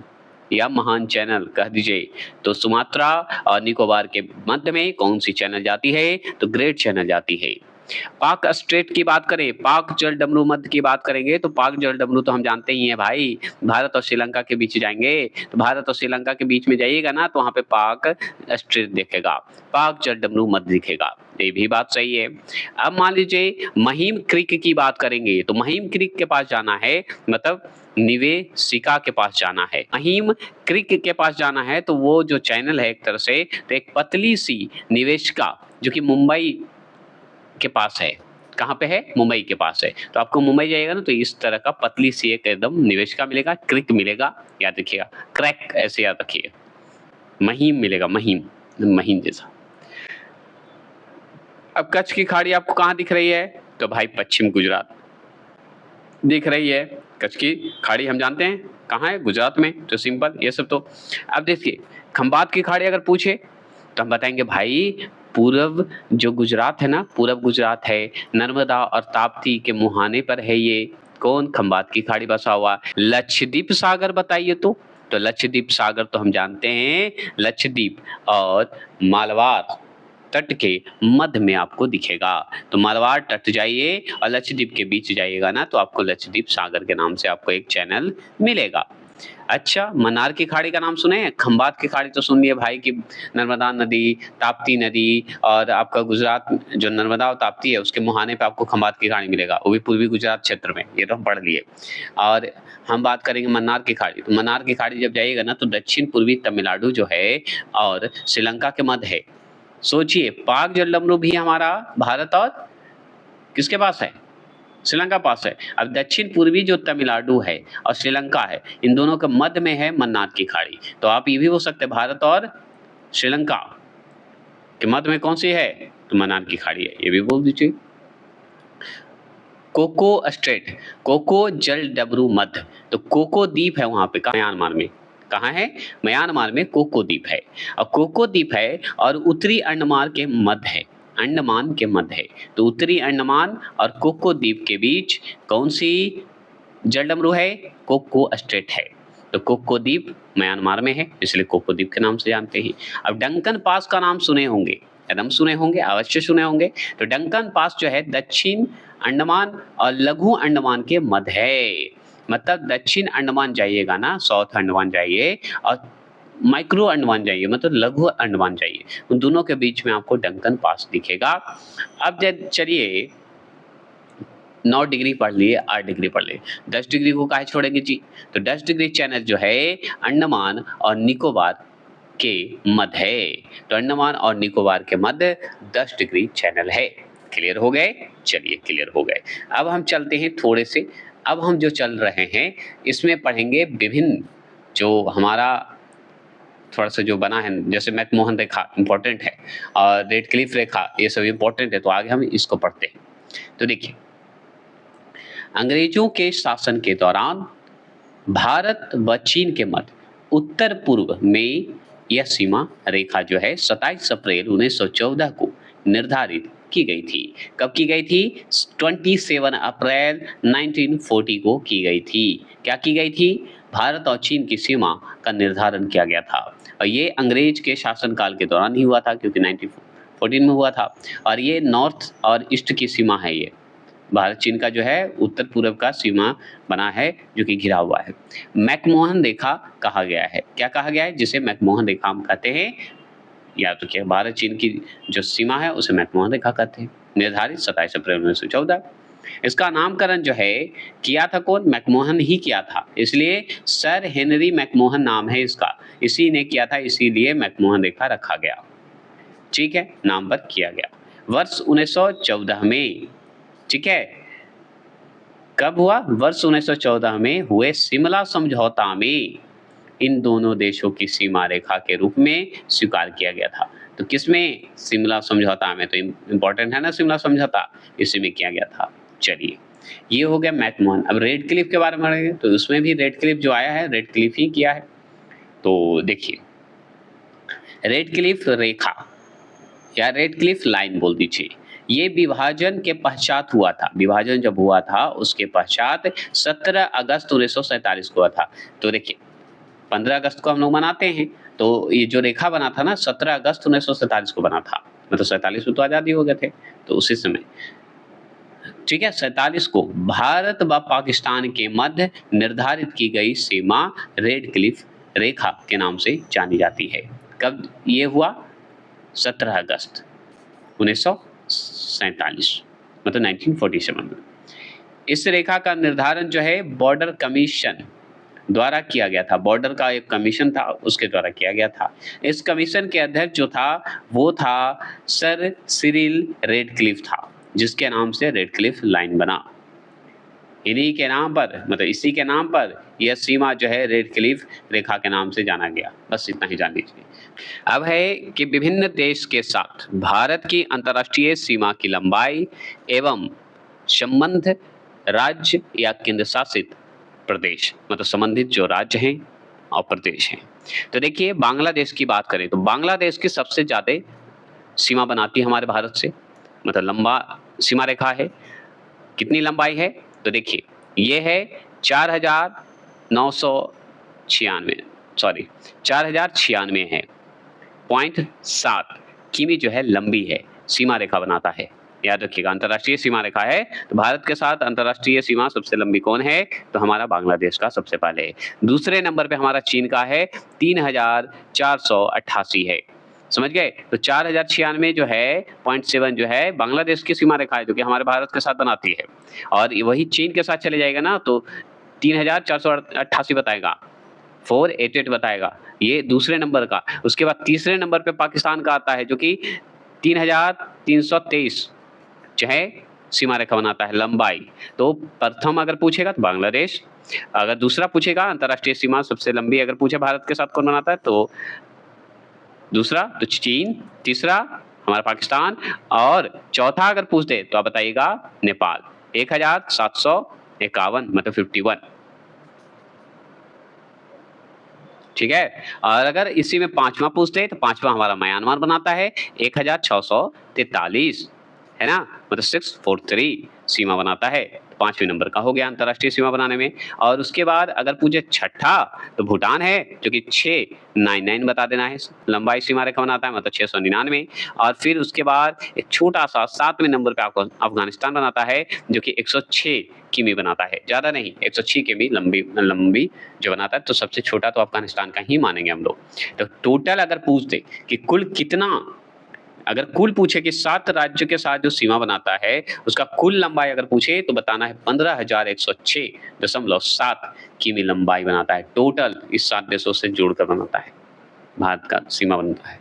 या महान चैनल कह दीजिए। तो सुमात्रा और निकोबार के मध्य में कौन सी चैनल जाती है? तो ग्रेट चैनल जाती है। पाक स्ट्रेट की बात करें, पाक जलडमरू मध्य की बात करेंगे तो पाक जलडमरू तो हम जानते ही हैं भाई, भारत और श्रीलंका के बीच जाएंगे तो भारत और श्रीलंका के बीच में जाइएगा ना तो वहां पे पाक स्ट्रेट दिखेगा, पाक जलडमरू मध्य दिखेगा। ये भी बात सही है। अब मान लीजिए महिम क्रीक की बात करेंगे तो महिम क्रीक के पास जाना है, मतलब निवेशिका के पास जाना है। महिम क्रीक के पास जाना है तो वो जो चैनल है एक तरह से, तो एक पतली सी निवेशिका जो कि मुंबई के पास है। कहाँ पे है? मुंबई के पास है। तो आपको मुंबई जाइएगा ना तो इस तरह का पतली सी एक एकदम निवेशिका मिलेगा, क्रिक मिलेगा, याद रखिएगा, क्रैक ऐसे याद रखिए, महीम मिलेगा, महीम, महीम जैसा। अब कच्छ की खाड़ी आपको कहाँ दिख रही है? तो भाई पश्चिम गुजरात दिख रही है। कच्छ की खाड़ी हम जानते हैं कहाँ है? गुजरात में। तो सिंपल ये सब। तो अब देखिए खंबात की खाड़ी अगर पूछे तो हम बताएंगे भाई पूर्व जो गुजरात है ना, पूर्व गुजरात है, नर्मदा और ताप्ती के मुहाने पर है ये। कौन? खंबात की खाड़ी बसा हुआ। लक्षद्वीप सागर बताइए तो लक्षद्वीप सागर तो हम जानते हैं लक्षद्वीप और मालवार तट के मध्य में आपको दिखेगा। तो मालवार तट जाइए और लक्षद्वीप के बीच जाइएगा ना तो आपको लक्षद्वीप सागर के नाम से आपको एक चैनल मिलेगा। अच्छा, मन्नार की खाड़ी का नाम सुने हैं? खंबात की खाड़ी तो सुन लिए भाई कि नर्मदा नदी, ताप्ती नदी और आपका गुजरात जो नर्मदा और ताप्ती है उसके मुहाने पे आपको खंबात की खाड़ी मिलेगा, वो भी पूर्वी गुजरात क्षेत्र में, ये तो हम पढ़ लिए। और हम बात करेंगे मन्नार की खाड़ी, तो मन्नार की खाड़ी जब जाइएगा ना तो दक्षिण पूर्वी तमिलनाडु जो है और श्रीलंका के मध्य है। सोचिए पाक जलडमरू भी हमारा भारत और किसके पास है? श्रीलंका पास है। अब दक्षिण पूर्वी जो तमिलनाडु है और श्रीलंका है, इन दोनों के मध्य में है मन्नार की खाड़ी। तो आप ये भी बोल सकते हैं भारत और श्रीलंका के मध्य में कौन सी है? तो मन्नार की खाड़ी है, ये भी बोल दीजिए। कोको स्ट्रेट, कोको जलडमरू मध्य, तो कोको द्वीप है वहां पे म्यांमार में। कहाँ है? म्यांमार में कोको द्वीप है। और कोको द्वीप है और उत्तरी अंडमान के मध्य है, अंडमान के मध्य है। तो उत्तरी अंडमान और कोको द्वीप के बीच कौन सी जलडमरू है? कोको स्ट्रेट है। तो कोको द्वीप म्यांमार में है, इसलिए कोको द्वीप के नाम से जानते हैं। अब डंकन पास का नाम सुने होंगे, एकदम सुने होंगे, अवश्य सुने होंगे। तो डंकन पास जो है दक्षिण अंडमान और लघु अंडमान के मध्य है। मतलब दक्षिण अंडमान जाइएगा ना, साउथ अंडमान जाइए और माइक्रो अंडमान जाइए, मतलब लघु अंडमान जाइए, उन दोनों के बीच में आपको डंकन पास दिखेगा। अब चलिए 9 डिग्री पढ़ लिए, 8 डिग्री पढ़ लिए, 10 डिग्री को काहे छोड़ेंगे जी? तो 10 डिग्री चैनल जो है अंडमान और निकोबार के मध्य है। तो अंडमान और निकोबार के मध्य 10 डिग्री चैनल है। क्लियर हो गए? चलिए क्लियर हो गए। अब हम चलते हैं थोड़े से, अब हम जो चल रहे हैं इसमें पढ़ेंगे विभिन्न जो हमारा थोड़ा सा जो बना है, जैसे मैकमोहन रेखा इंपॉर्टेंट है और रेडक्लिफ रेखा, ये सब इंपॉर्टेंट है। तो आगे हम इसको पढ़ते हैं। तो देखिए, अंग्रेजों के शासन के दौरान भारत व चीन के मध्य उत्तर पूर्व में यह सीमा रेखा जो है 27 अप्रैल 1914 को निर्धारित की गई थी। कब की गई थी? 27 अप्रैल 1940 को की गई थी। क्या की गई थी? भारत और चीन की सीमा का निर्धारण किया गया था और ये अंग्रेज के शासनकाल के दौरान ही हुआ था, क्योंकि 1914 में हुआ था। और ये नॉर्थ और ईस्ट की सीमा है। ये भारत चीन का जो है उत्तर पूर्व का सीमा बना है, जो कि घिरा हुआ है। मैकमोहन रेखा कहा गया है। क्या कहा गया है? जिसे मैकमोहन रेखा हम कहते हैं, या तो क्या भारत चीन की जो सीमा है उसे मैकमोहन रेखा कहते हैं। निर्धारित 27 अप्रैल 1914। इसका नामकरण जो है किया था कौन? मैकमोहन ही किया था, इसलिए सर हेनरी मैकमोहन नाम है इसका, इसी ने किया था, इसीलिए मैकमोहन रेखा रखा गया। ठीक है, नाम पर किया गया। वर्ष 1914 में, ठीक है, कब हुआ? वर्ष 1914 में हुए शिमला समझौता में इन दोनों देशों की सीमा रेखा के रूप में स्वीकार किया गया था। तो किसमें? शिमला समझौता में। तो इंपॉर्टेंट है ना शिमला समझौता, इसी में किया गया था। चलिए, ये हो गया मैकमोहन। अब रेडक्लिफ के बारे में पढ़ेंगे, तो उसमें भी रेडक्लिफ जो आया है रेडक्लिफ ही किया है। तो देखिए, रेडक्लिफ रेखा या रेडक्लिफ लाइन बोल दीजिए, ये विभाजन के पश्चात हुआ था। विभाजन जब हुआ था उसके पश्चात 17 अगस्त 1947 को हुआ था। तो देखिए, 15 अगस्त को हम लोग मनाते हैं, तो ये जो रेखा बना था ना 17 अगस्त 1947 को बना था। मतलब 47 में तो आज़ादी हो गए थे, तो उसी समय, ठीक है, 47 को भारत व पाकिस्तान के मध्य निर्धारित की गई सीमा रेडक्लिफ रेखा के नाम से जानी जाती है। कब ये हुआ? 17 अगस्त 1947, मतलब 1947 में। इस रेखा का निर्धारण जो है बॉर्डर कमीशन द्वारा किया गया था। बॉर्डर का एक कमीशन था, उसके द्वारा किया गया था। इस कमीशन के अध्यक्ष जो था वो था सर सिरिल रेडक्लिफ था, जिसके नाम से रेडक्लिफ लाइन बना। इन्हीं के नाम पर, मतलब इसी के नाम पर यह सीमा जो है रेडक्लिफ रेखा के नाम से जाना गया। बस इतना ही जान लीजिए। अब है कि विभिन्न देश के साथ भारत की अंतर्राष्ट्रीय सीमा की लंबाई एवं संबंध राज्य या केंद्र शासित प्रदेश, मतलब संबंधित जो राज्य हैं और प्रदेश हैं। तो देखिए, बांग्लादेश की बात करें तो बांग्लादेश की सबसे ज़्यादा सीमा बनाती है हमारे भारत से, मतलब लंबा सीमा रेखा है। कितनी लंबाई है? तो देखिए, ये है 4096 है, 0.7 किमी जो है लंबी है, सीमा रेखा बनाता है। याद रखिएगा, अंतर्राष्ट्रीय सीमा रेखा है तो भारत के साथ अंतर्राष्ट्रीय सीमा सबसे लंबी कौन है? तो हमारा बांग्लादेश का सबसे पहले है। दूसरे नंबर पे हमारा चीन का है, 3488 है। समझ गए? तो 4096 जो है, 0.7 जो है बांग्लादेश की सीमा रेखा है, जो कि हमारे भारत के साथ बनाती है। और वही चीन के साथ चले जाएगा ना तो 3488 बताएगा, 488 बताएगा, ये दूसरे नंबर का। उसके बाद तीसरे नंबर पे पाकिस्तान का आता है, जो कि 3323 जो है सीमा रेखा बनाता है लंबाई। तो प्रथम अगर पूछेगा तो बांग्लादेश, अगर दूसरा पूछेगा अंतर्राष्ट्रीय सीमा सबसे लंबी अगर पूछे भारत के साथ कौन बनाता है तो दूसरा तो चीन, तीसरा हमारा पाकिस्तान, और चौथा अगर पूछ दे तो आप बताइएगा नेपाल, 1751 मतलब 51। ठीक है, और अगर इसी में पांचवा पूछते तो पांचवा हमारा म्यांमार बनाता है, 1643 है ना, मतलब 643 सीमा बनाता है। पांचवें नंबर का हो गया अंतर्राष्ट्रीय सीमा बनाने में। और उसके बाद अगर पूछे छठा तो भूटान है, जो कि 699 बता देना है, लंबाई सीमा रेखा बनाता है, मतलब 699। और फिर उसके बाद एक छोटा सा 7वें नंबर पे आपको अफगानिस्तान बनाता है, जो कि 106 किमी बनाता है, ज्यादा नहीं, 106 किमी लंबी जो बनाता है। तो सबसे छोटा तो अफगानिस्तान का ही मानेंगे हम लोग। तो टोटल अगर पूछ दे कि कुल कितना, अगर कुल पूछे कि 7 राज्यों के साथ जो सीमा बनाता है उसका कुल लंबाई अगर पूछे तो बताना है 15,106.7 किमी लंबाई बनाता है। टोटल इस 7 देशों से जोड़कर बनाता है, भारत का सीमा बनता है।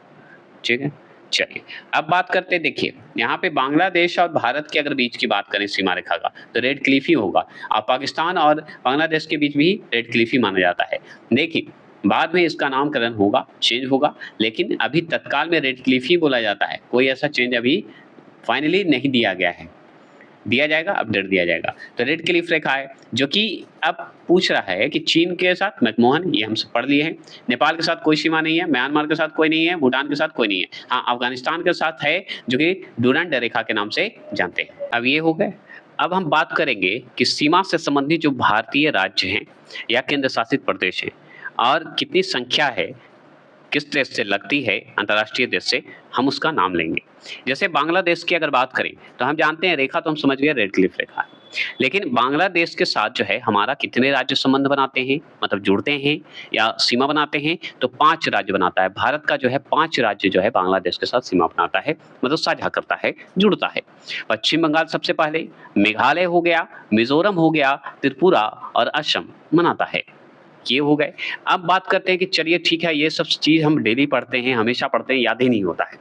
ठीक है, चलिए अब बात करते हैं। देखिए यहाँ पे बांग्लादेश और भारत के अगर बीच की बात करें सीमा रेखा का तो रेड क्लिफ ही होगा। अब पाकिस्तान और बांग्लादेश के बीच भी रेड क्लिफ ही माना जाता है। देखिए बाद में इसका नामकरण होगा, चेंज होगा, लेकिन अभी तत्काल में रेड क्लिफ ही बोला जाता है। कोई ऐसा चेंज अभी फाइनली नहीं दिया गया है, दिया जाएगा, अपडेट दिया जाएगा। तो रेड क्लिफ रेखा है जो कि अब पूछ रहा है कि चीन के साथ मैकमोहन, ये हम सब पढ़ लिए हैं, नेपाल के साथ कोई सीमा नहीं है, म्यांमार के साथ कोई नहीं है, भूटान के साथ कोई नहीं है, हाँ अफगानिस्तान के साथ है जो कि डूरांड रेखा के नाम से जानते हैं। अब ये हो गए। अब हम बात करेंगे कि सीमा से संबंधित जो भारतीय राज्य हैं या केंद्र शासित प्रदेश हैं और कितनी संख्या है, किस देश से लगती है, अंतर्राष्ट्रीय देश से, हम उसका नाम लेंगे। जैसे बांग्लादेश की अगर बात करें तो हम जानते हैं रेखा तो हम समझ गए रेड क्लिफ रेखा है, लेकिन बांग्लादेश के साथ जो है हमारा कितने राज्य संबंध बनाते हैं, मतलब जुड़ते हैं या सीमा बनाते हैं, तो 5 राज्य बनाता है। भारत का जो है 5 राज्य जो है बांग्लादेश के साथ सीमा बनाता है, मतलब साझा करता है, जुड़ता है। पश्चिम बंगाल सबसे पहले, मेघालय हो गया, मिजोरम हो गया, त्रिपुरा और असम बनाता है। ये हो गए। अब बात करते हैं कि चलिए ठीक है, ये सब चीज हम डेली पढ़ते हैं, हमेशा पढ़ते हैं, याद ही नहीं होता है,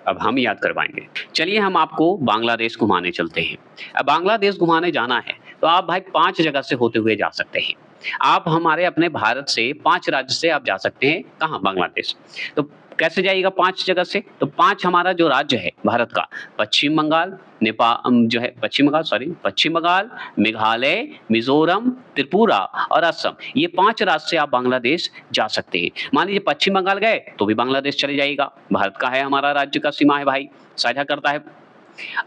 अब हम याद करवाएंगे। चलिए हम आपको बांग्लादेश घुमाने चलते हैं। अब बांग्लादेश घुमाने जाना है तो आप भाई 5 जगह से होते हुए जा सकते हैं। आप हमारे अपने भारत से 5 राज्य से आप जा सकते हैं, कहाँ? बांग्लादेश। तो कैसे जाइएगा 5 जगह से? तो 5 हमारा जो राज्य है भारत का, पश्चिम बंगाल, जो है पश्चिम बंगाल, मेघालय, मिजोरम, त्रिपुरा और असम, ये 5 राज्य से आप बांग्लादेश जा सकते हैं। मान लीजिए पश्चिम बंगाल गए तो भी बांग्लादेश चले जाइएगा, भारत का है, हमारा राज्य का सीमा है भाई, साझा करता है।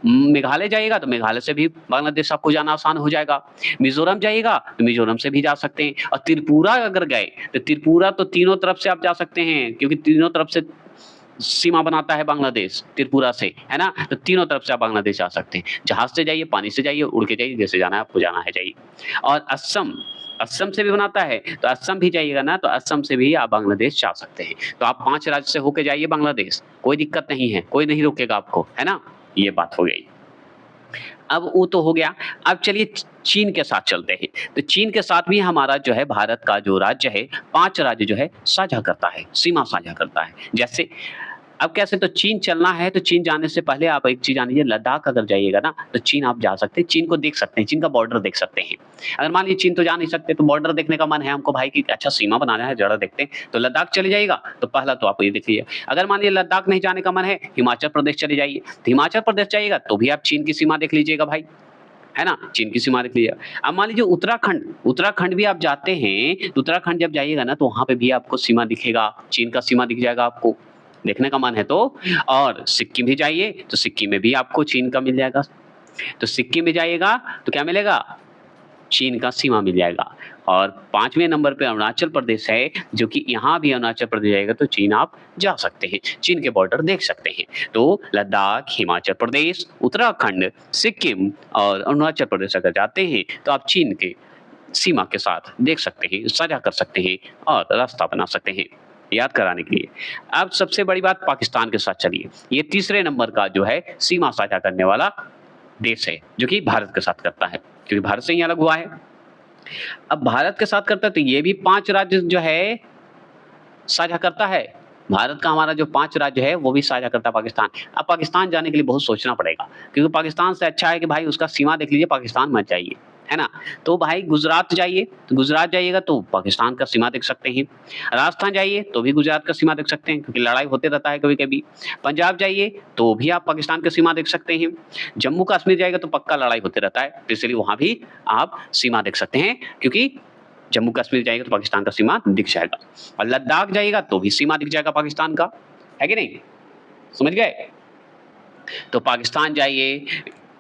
मेघालय जाइएगा तो मेघालय से भी बांग्लादेश आपको जाना आसान हो जाएगा। मिजोरम जाइएगा तो मिजोरम से भी जा सकते हैं। और त्रिपुरा अगर गए तो त्रिपुरा तो तीनों तरफ से आप जा सकते हैं, क्योंकि तीनों तरफ से सीमा बनाता है बांग्लादेश त्रिपुरा से, है ना। तो तीनों तरफ से आप बांग्लादेश जा सकते हैं। जहाज से जाइए, पानी से जाइए, उड़ के जाइए, जैसे जाना है आपको जाना है जाइए। और असम से भी बनाता है, तो असम भी जाइएगा ना, तो असम से भी आप बांग्लादेश जा सकते हैं। तो आप 5 राज्य से होके जाइए बांग्लादेश, कोई दिक्कत नहीं है, कोई नहीं रोकेगा आपको, है ना। ये बात हो गई। अब वो तो हो गया। अब चलिए चीन के साथ चलते हैं। तो चीन के साथ भी हमारा जो है भारत का जो राज्य है, 5 राज्य जो है साझा करता है, सीमा साझा करता है। जैसे अब कैसे, तो चीन चलना है तो चीन जाने से पहले आप एक चीज जान लीजिए, लद्दाख अगर जाइएगा ना तो चीन आप जा सकते हैं, चीन को देख सकते हैं, चीन का बॉर्डर देख सकते हैं। अगर मान लीजिए चीन तो जा नहीं सकते, तो बॉर्डर देखने का मन है हमको भाई कि अच्छा सीमा बनाना है, जरा देखते हैं, तो लद्दाख चले जाइएगा। तो पहला तो आप ये देखिए। अगर मान लीजिए लद्दाख नहीं जाने का मन है, हिमाचल प्रदेश चले जाइए, तो हिमाचल प्रदेश जाइएगा तो भी आप चीन की सीमा देख लीजिएगा भाई, है ना, चीन की सीमा देख लीजिए। अब मान लीजिए उत्तराखंड भी आप जाते हैं, तो उत्तराखंड जब जाइएगा ना तो वहां पे भी आपको सीमा दिखेगा, चीन का सीमा दिख जाएगा आपको, देखने का मन है तो। और सिक्किम भी जाइए तो सिक्किम में भी आपको चीन का मिल जाएगा। तो सिक्किम में जाइएगा तो क्या मिलेगा, चीन का सीमा मिल जाएगा। और 5वें नंबर पे अरुणाचल प्रदेश है, जो कि यहाँ भी अरुणाचल प्रदेश जाएगा तो चीन आप जा सकते हैं, चीन के बॉर्डर देख सकते हैं। तो लद्दाख, हिमाचल प्रदेश, उत्तराखंड, सिक्किम और अरुणाचल प्रदेश अगर जाते हैं तो आप चीन के सीमा के साथ देख सकते हैं, साझा कर सकते हैं और रास्ता बना सकते हैं याद कराने के लिए। अब सबसे बड़ी बात पाकिस्तान के साथ चलिए। ये तीसरे नंबर का जो है सीमा साझा करने वाला देश है, जो कि भारत के साथ करता है, क्योंकि भारत से ही अलग हुआ है। अब भारत के साथ करता है तो ये भी 5 राज्य जो है साझा करता है। भारत का हमारा जो 5 राज्य है वो भी साझा करता है पाकिस्तान। अब पाकिस्तान जाने के लिए बहुत सोचना पड़ेगा, क्योंकि पाकिस्तान से अच्छा है कि भाई उसका सीमा देख लीजिए, पाकिस्तान मत जाइए, है ना? तो भाई गुजरात जाइए, तो गुजरात जाइएगा तो पाकिस्तान का सीमा देख सकते हैं। राजस्थान जाइए तो भी गुजरात का सीमा देख सकते हैं, क्योंकि लड़ाई होते रहता है कभी-कभी। पंजाब जाइए तो भी आप पाकिस्तान का सीमा देख सकते हैं। जम्मू कश्मीर जाइएगा तो पक्का लड़ाई होते रहता है, तो इसलिए वहाँ भी आप सीमा देख सकते हैं, क्योंकि जम्मू कश्मीर जाएगा तो पाकिस्तान का सीमा दिख जाएगा। और लद्दाख जाइएगा तो भी सीमा दिख जाएगा पाकिस्तान का, है कि नहीं? समझ गए? तो पाकिस्तान जाइए,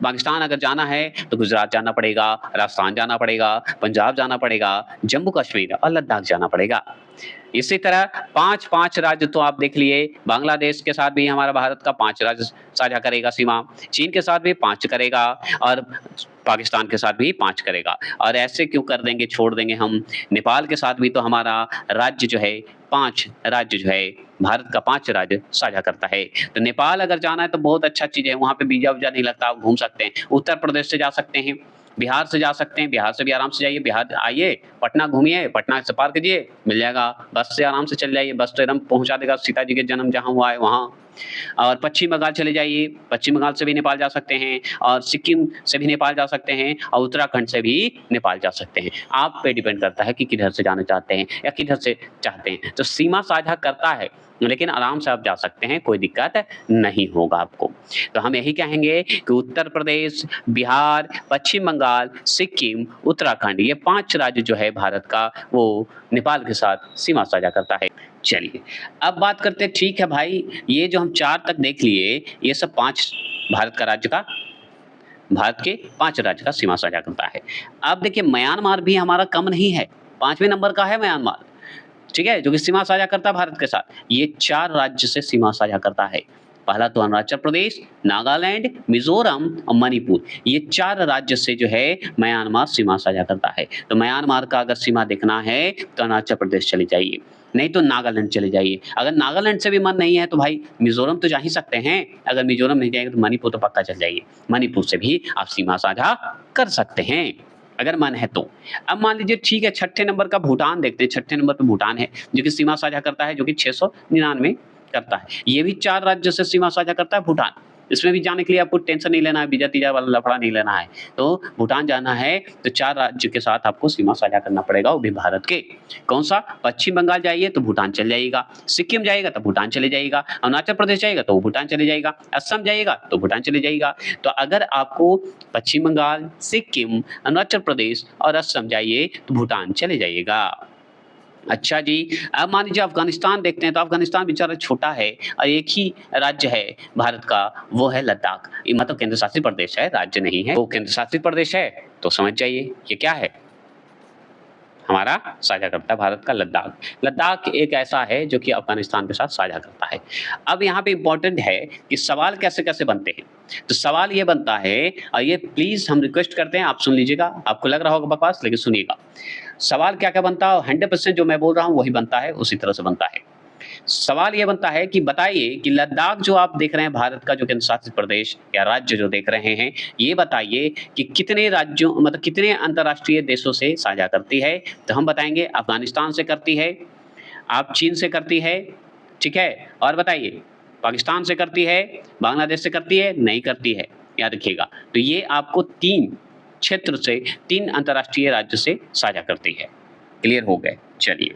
पाकिस्तान अगर जाना है तो गुजरात जाना पड़ेगा, राजस्थान जाना पड़ेगा, पंजाब जाना पड़ेगा, जम्मू कश्मीर और लद्दाख जाना पड़ेगा। इसी तरह 5-5 राज्य तो आप देख लिए, बांग्लादेश के साथ भी हमारा भारत का 5 राज्य साझा करेगा सीमा, चीन के साथ भी 5 करेगा और पाकिस्तान के साथ भी 5 करेगा। और ऐसे क्यों कर देंगे, छोड़ देंगे हम? नेपाल के साथ भी तो हमारा राज्य जो है 5 राज्य जो है, भारत का 5 राज्य साझा करता है। तो नेपाल अगर जाना है तो बहुत अच्छा चीज़ है, वहाँ पे वीज़ा-वूज़ा नहीं लगता, आप घूम सकते हैं। उत्तर प्रदेश से जा सकते हैं, बिहार से जा सकते हैं, बिहार से भी आराम से जाइए, बिहार आइए, पटना घूमिए, पटना से पार कीजिए, मिल जाएगा। बस से आराम से चले जाइए, बस तो एकदम पहुँचा देगा सीता जी के जन्म जहाँ हुआ है वहाँ। और पश्चिम बंगाल चले जाइए, पश्चिम बंगाल से भी नेपाल जा सकते हैं और सिक्किम से भी नेपाल जा सकते हैं और उत्तराखंड से भी नेपाल जा सकते हैं। आप पे डिपेंड करता है कि किधर से जाना चाहते हैं या किधर से चाहते हैं। तो सीमा साझा करता है, लेकिन आराम से आप जा सकते हैं, कोई दिक्कत नहीं होगा आपको। तो हम यही कहेंगे कि उत्तर प्रदेश, बिहार, पश्चिम बंगाल, सिक्किम, उत्तराखंड ये 5 राज्य जो है भारत का, वो नेपाल के साथ सीमा साझा करता है। चलिए, अब बात करते हैं, ठीक है भाई, ये जो हम 4 तक देख लिए, ये सब 5 भारत का राज्य का, भारत के 5 राज्य का सीमा साझा करता है। अब देखिए म्यांमार भी हमारा कम नहीं है, 5वें नंबर का है म्यांमार, ठीक है? जो कि सीमा साझा करता है भारत के साथ। ये 4 राज्य से सीमा साझा करता है। पहला तो अरुणाचल प्रदेश, नागालैंड, मिज़ोरम और मणिपुर, ये 4 राज्य से जो है म्यांमार सीमा साझा करता है। तो म्यांमार का अगर सीमा देखना है तो अरुणाचल प्रदेश चले जाइए, नहीं तो नागालैंड चले जाइए। अगर नागालैंड से भी मन नहीं है तो भाई मिज़ोरम तो जा ही सकते हैं, अगर मिज़ोरम नहीं जाएँगे तो मणिपुर तो पक्का चले जाइए। मणिपुर से भी आप सीमा साझा कर सकते हैं, अगर मन है तो। अब मान लीजिए ठीक है, छठे नंबर का भूटान देखते हैं। छठे नंबर पे भूटान है, जो कि सीमा साझा करता है, जो कि 699 करता है। ये भी 4 राज्य से सीमा साझा करता है भूटान। इसमें भी जाने के लिए आपको टेंशन नहीं लेना है, वीज़ा-तीज़ा वाला लफड़ा नहीं लेना है। तो भूटान जाना है तो 4 राज्य के साथ आपको सीमा साझा करना पड़ेगा, वो भी भारत के। कौन-सा? पश्चिम बंगाल जाइए तो भूटान चले जाइएगा, सिक्किम जाइएगा तो भूटान चले जाइएगा, अरुणाचल प्रदेश जाइएगा तो भूटान चले जाइएगा, असम जाइएगा तो भूटान चले जाइएगा। तो अगर आपको पश्चिम बंगाल, सिक्किम, अरुणाचल प्रदेश और असम जाइए तो भूटान चले जाइएगा। अच्छा जी, अब मान लीजिए अफ़गानिस्तान देखते हैं, तो अफ़गानिस्तान बेचारा छोटा है और एक ही राज्य है भारत का, वो है लद्दाख। ये मतलब केंद्र शासित प्रदेश है, राज्य नहीं है। वो केंद्र शासित प्रदेश है, तो समझ जाइए ये क्या है? हमारा साझा करता है भारत का लद्दाख। लद्दाख एक ऐसा है जो कि अफ़गानिस्तान के साथ साझा करता है। अब यहाँ पे इम्पोर्टेंट है कि सवाल कैसे-कैसे बनते हैं। तो सवाल ये बनता है, और ये प्लीज़ हम रिक्वेस्ट करते हैं, आप सुन लीजिएगा। आपको लग रहा होगा बकवास, लेकिन सुनिएगा। सवाल क्या-क्या बनता है, 100% जो मैं बोल रहा हूँ वही बनता है, उसी तरह से बनता है। सवाल ये बनता है कि बताइए कि लद्दाख जो आप देख रहे हैं, भारत का जो केंद्र शासित प्रदेश या राज्य जो देख रहे हैं, ये बताइए कि कितने राज्यों, मतलब कितने अंतर्राष्ट्रीय देशों से साझा करती है? तो हम बताएँगे अफ़गानिस्तान से करती है, आप चीन से करती है, ठीक है? और बताइए पाकिस्तान से करती है, बांग्लादेश से करती है, नहीं करती है, याद रखिएगा। तो ये आपको 3 क्षेत्र से, 3 अंतर्राष्ट्रीय राज्य से साझा करती है। क्लियर हो गए? चलिए।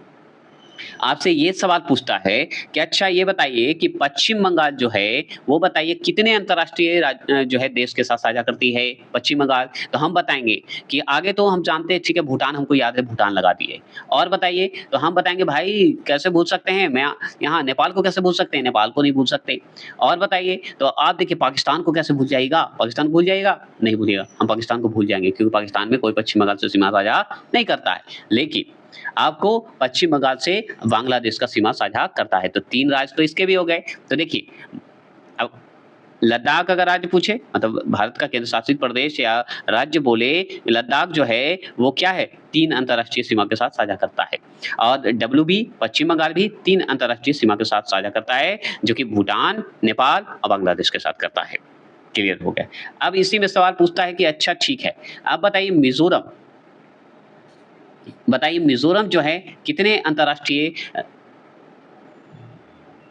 आपसे ये सवाल पूछता है कि अच्छा ये बताइए कि पश्चिम बंगाल जो है, वो बताइए कितने अंतर्राष्ट्रीय जो है देश के साथ साझा करती है पश्चिम बंगाल? तो हम बताएँगे कि आगे तो हम जानते हैं, ठीक है, भूटान हमको याद है, भूटान लगा दिए। और बताइए, तो हम बताएँगे भाई कैसे भूल सकते हैं? मैं यहाँ नेपाल को कैसे भूल सकते हैं? नेपाल को नहीं भूल सकते। और बताइए, तो आप देखिए पाकिस्तान को कैसे भूल जाइएगा? पाकिस्तान भूल जाइएगा? नहीं भूलिएगा, हम पाकिस्तान को भूल जाएँगे क्योंकि पाकिस्तान में कोई पश्चिम बंगाल से सीमा साझा नहीं करता है। लेकिन आपको पश्चिम बंगाल से बांग्लादेश का सीमा साझा करता है, तो 3 राज्य तो इसके भी हो गए। तो देखिए, अब लद्दाख अगर राज्य पूछे, मतलब भारत का केंद्र शासित प्रदेश या राज्य बोले, लद्दाख जो है वो क्या है? 3 अंतर्राष्ट्रीय सीमा के साथ साझा करता है। और डब्ल्यूबी पश्चिम बंगाल भी 3 अंतर्राष्ट्रीय सीमा के साथ साझा करता है, जो कि भूटान, नेपाल और बांग्लादेश के साथ करता है। क्लियर हो गया। अब इसी में सवाल पूछता है कि अच्छा ठीक है, अब बताइए मिज़ोरम जो है कितने अंतर्राष्ट्रीय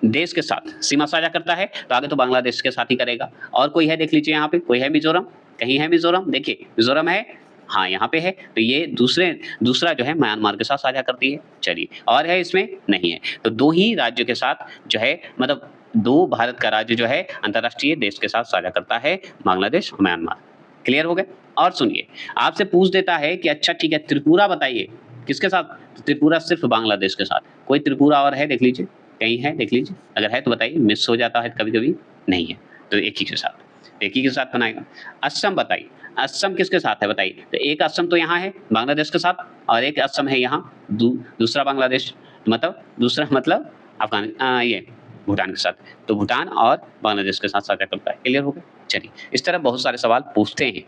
देश के साथ सीमा साझा करता है? तो आगे तो बांग्लादेश के साथ ही करेगा। और कोई है, देख लीजिए यहाँ पे कोई है मिज़ोरम? कहीं है मिज़ोरम? देखिए मिज़ोरम है, हाँ, यहाँ पे है। तो ये दूसरा जो है म्यांमार के साथ साझा करती है। चलिए, और है इसमें? नहीं है। तो 2 ही राज्यों के साथ जो है, मतलब 2 भारत का राज्य जो है अंतर्राष्ट्रीय देश के साथ साझा करता है, बांग्लादेश और म्यांमार। क्लियर हो गए? और सुनिए, आपसे पूछ देता है कि अच्छा ठीक है, त्रिपुरा बताइए किसके साथ? तो त्रिपुरा सिर्फ बांग्लादेश के साथ। कोई त्रिपुरा और है, देख लीजिए, कहीं है, देख लीजिए। अगर है तो बताइए, मिस हो जाता है कभी-कभी, नहीं है। तो एक ही के साथ बनाएगा। असम बताइए, असम किसके साथ है बताइए? तो एक असम तो यहाँ है बांग्लादेश के साथ, और एक असम है यहाँ दूसरा बांग्लादेश, मतलब दूसरा मतलब ये भूटान के साथ। तो भूटान और बांग्लादेश के साथ साझा करता है। क्लियर हो गया? चलिए, इस तरह बहुत सारे सवाल पूछते हैं,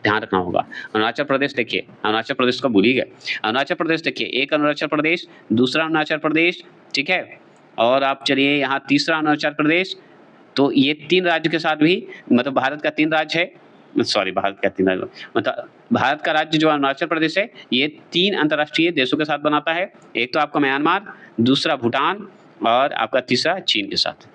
ध्यान रखना होगा। अरुणाचल प्रदेश देखिए, अरुणाचल प्रदेश को भूल ही गए। अरुणाचल प्रदेश देखिए, एक अरुणाचल प्रदेश, दूसरा अरुणाचल प्रदेश, ठीक है? और आप चलिए यहाँ तीसरा अरुणाचल प्रदेश। तो ये 3 राज्य के साथ भी, मतलब भारत का 3 राज्य है, सॉरी भारत का 3 राज्य, मतलब भारत का राज्य जो अरुणाचल प्रदेश है, ये 3 अंतर्राष्ट्रीय देशों के साथ बनाता है। एक तो आपका म्यांमार, दूसरा भूटान और आपका तीसरा चीन के साथ।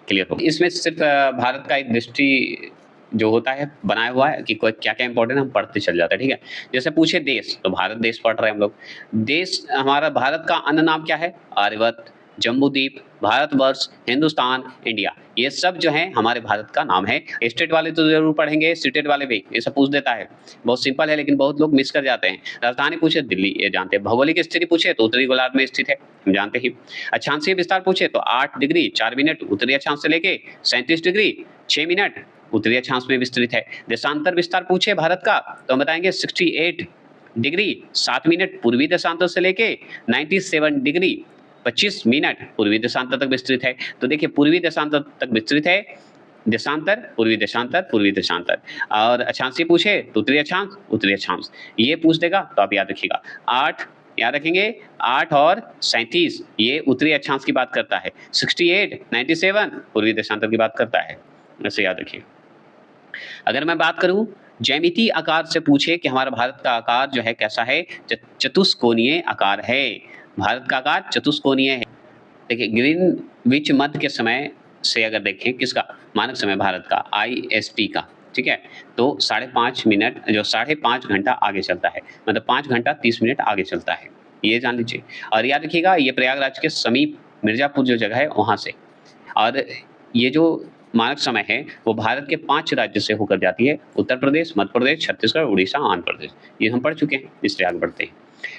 क्लियर हो? इसमें सिर्फ भारत का एक दृष्टि जो होता है बनाया हुआ है कि कोई क्या-क्या इम्पोर्टेंट है, हम पढ़ते चले जाते हैं, ठीक है? जैसे पूछे देश, तो भारत देश पढ़ रहे हैं हम लोग। देश हमारा भारत का अन्य नाम क्या है? आर्यवर्त, जम्बूद्वीप, भारतवर्ष, हिंदुस्तान, इंडिया। ये सब जो है हमारे भारत का नाम है। स्टेट वाले तो ज़रूर पढ़ेंगे, सिटेट वाले भी, ये सब पूछ देता है। बहुत सिंपल है, लेकिन बहुत लोग मिस कर जाते हैं। राजधानी पूछे, दिल्ली, ये जानते हैं। भौगोलिक स्थिति पूछे तो उत्तरी गोलार्ध में स्थित है, हम जानते ही। अक्षांशीय विस्तार पूछे तो 8 डिग्री 4 मिनट उत्तरी अक्षांश से लेके 37 डिग्री 6 मिनट उत्तरी अक्षांश में विस्तृत है। देशांतर विस्तार पूछे भारत का, तो हम बताएंगे 68 डिग्री 7 मिनट पूर्वी देशांतर से लेके 97 डिग्री 25 मिनट पूर्वी देशांतर तक विस्तृत है। तो देखिए, पूर्वी देशांतर तक विस्तृत है, देशांतर, पूर्वी देशांतर, पूर्वी देशांतर। और अक्षांशीय पूछे तो उत्तरी अक्षांश, उत्तरी अक्षांश। ये पूछ देगा तो आप याद रखिएगा। 8 याद रखेंगे, 8 और 37 ये उत्तरी अक्षांश की बात करता है। 68, 97 पूर्वी देशांतर की बात करता है। ऐसे याद रखिए। अगर मैं बात करूं ज्यामितीय आकार से पूछे कि हमारा भारत का आकार जो है कैसा है? चतुष्कोणीय आकार है। भारत का आकार चतुष्कोणीय है। देखिए, ग्रीनविच मध्य के समय से अगर देखें, किसका? मानक समय भारत का, IST का, ठीक है? तो 5.5 मिनट, जो 5.5 घंटा आगे चलता है, मतलब 5 घंटा 30 मिनट आगे चलता है। ये जान लीजिए। और याद रखिएगा, ये प्रयागराज के समीप मिर्जापुर जो जगह है वहां से। और ये जो मानक समय है वो भारत के 5 राज्य से होकर जाती है, उत्तर प्रदेश, मध्य प्रदेश, छत्तीसगढ़, उड़ीसा, आंध्र प्रदेश। ये हम पढ़ चुके हैं, इसलिए आगे बढ़ते हैं।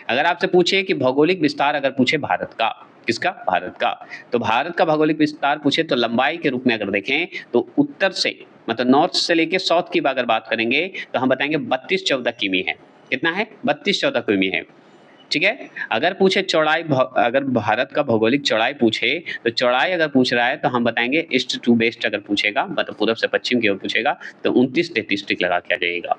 अगर आपसे पूछे कि भौगोलिक विस्तार अगर पूछे भारत का, किसका? भारत का। तो भारत का भौगोलिक विस्तार पूछे तो लंबाई के रूप में अगर देखें तो उत्तर से, मतलब नॉर्थ से लेके साउथ की अगर बात करेंगे तो हम बताएंगे 32-14 किमी है। कितना है? 32-14 किमी है, ठीक है? अगर पूछे चौड़ाई, अगर भारत का भौगोलिक चौड़ाई पूछे तो चौड़ाई अगर पूछ रहा है तो हम बताएंगे ईस्ट टू वेस्ट अगर पूछेगा, मतलब पूर्व से पश्चिम की ओर पूछेगा तो 29-33 टिक लगा के आ जाइएगा,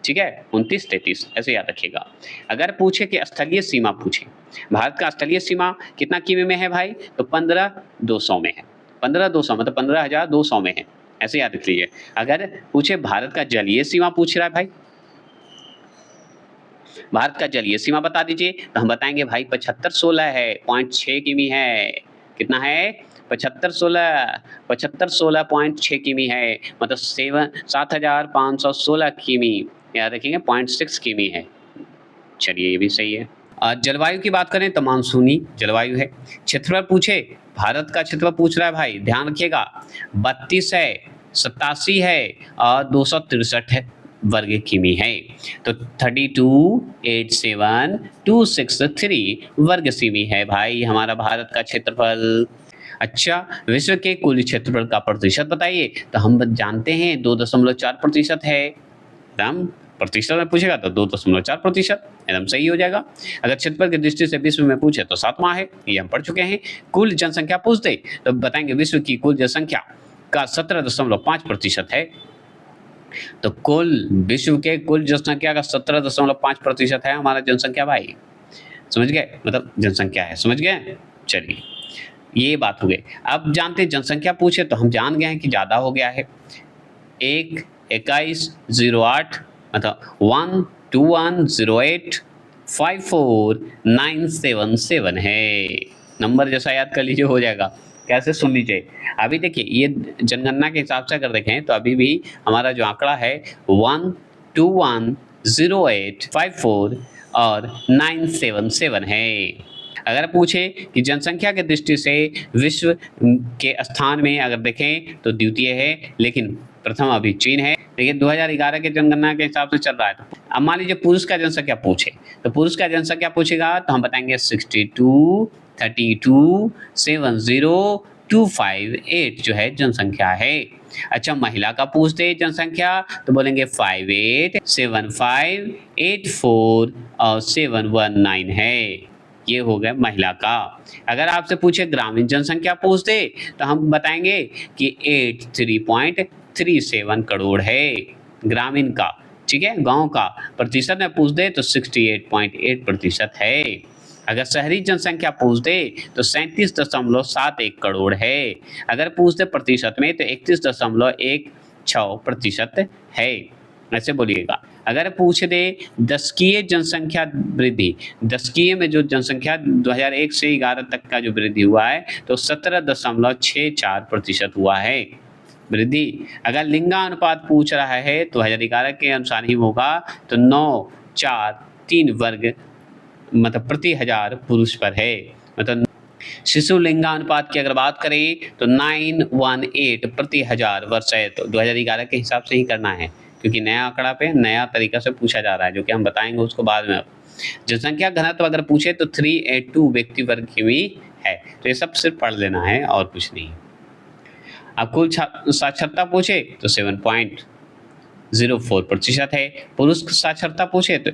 ठीक है? 29-33 ऐसे याद रखिएगा। अगर पूछे कि स्थलीय सीमा पूछे, भारत का स्थलीय सीमा कितना किमी में है भाई? तो 15,200 में है। 15,200 मतलब 15,200 में है, ऐसे याद रख लीजिए। अगर पूछे भारत का जलीय सीमा पूछ रहा है भाई, भारत का जलीय सीमा बता दीजिए, तो हम बताएंगे भाई 7516 है, 0.6 किमी है। कितना है? 7516 किमी है, मतलब 7,516 किमी। याद रखेंगे 0.6 किमी है। चलिए, ये भी सही है। जलवायु की बात करें तो मानसूनी जलवायु है। क्षेत्रफल पूछे, भारत का क्षेत्रफल पूछ रहा है भाई, ध्यान रखिएगा 32 है, 87 है और 263 है वर्ग किमी है। तो 32,87,263 वर्ग किमी है भाई हमारा भारत का क्षेत्रफल। अच्छा, विश्व के कुल क्षेत्रफल का प्रतिशत बताइए, तो हम जानते हैं 2.4% है। एकदम प्रतिशत में पूछेगा तो 2.4% एकदम सही हो जाएगा। अगर क्षेत्रफल की दृष्टि से विश्व में पूछे तो 7वां है, ये हम पढ़ चुके हैं। कुल जनसंख्या पूछ दे तो बताएंगे विश्व की कुल जनसंख्या का 17.5% है। तो कुल विश्व के कुल जनसंख्या का 17.5% है हमारा जनसंख्या भाई, समझ गए, मतलब जनसंख्या है, समझ गए। चलिए ये बात हो गई। अब जानते हैं जनसंख्या पूछे तो हम जान गए हैं कि ज्यादा हो गया है। 1,21,08 मतलब 1210854,977 है। नंबर जैसा याद कर लीजिए, हो जाएगा। कैसे सुन लीजिए, अभी देखिए ये जनगणना के हिसाब से अगर देखें तो अभी भी हमारा जो आंकड़ा है 1210854 और 977 है। अगर पूछे कि जनसंख्या की दृष्टि से विश्व के स्थान में अगर देखें तो द्वितीय है, लेकिन प्रथम अभी चीन है। देखिए 2011 के जनगणना के हिसाब से चल रहा है। अब मान लीजिए पुरुष का जनसंख्या पूछे, तो पुरुष का जनसंख्या पूछेगा तो हम बताएंगे 62, 32, 70, 258 जो है जनसंख्या है। अच्छा, महिला का पूछते जनसंख्या तो बोलेंगे 58, 75, 84 और 719 है। ये हो गया महिला का। अगर आपसे पूछे ग्रामीण जनसंख्या पूछ दे तो हम बताएंगे कि 83.37 करोड़ है ग्रामीण का, ठीक है। गांव का प्रतिशत में पूछ दे तो 68.8% है। अगर शहरी जनसंख्या पूछ दे तो 37.71 करोड़ है। अगर पूछ दे प्रतिशत में तो 31.16% है, ऐसे बोलिएगा। अगर पूछ दे दशकीय जनसंख्या वृद्धि, दशकीय में जो जनसंख्या 2001 से 11 तक का जो वृद्धि हुआ है तो 17.64% हुआ है वृद्धि। अगर लिंगानुपात पूछ रहा है तो 2011 के अनुसार ही होगा तो 9:4:3 वर्ग मतलब प्रति हजार पुरुष पर है। मतलब शिशु लिंगानुपात की अगर बात करें तो 918 प्रति हजार वर्ष है। तो 2011 के हिसाब से ही करना है क्योंकि नया आंकड़ा पे नया तरीका से पूछा जा रहा है, जो कि हम बताएंगे उसको बाद में। जनसंख्या घनत्व अगर पूछे तो 382 व्यक्ति वर्ग किमी है। तो ये सब सिर्फ पढ़ लेना है और कुछ नहीं। अब कुल साक्षरता पूछे तो 7.04% है। पुरुष साक्षरता पूछे तो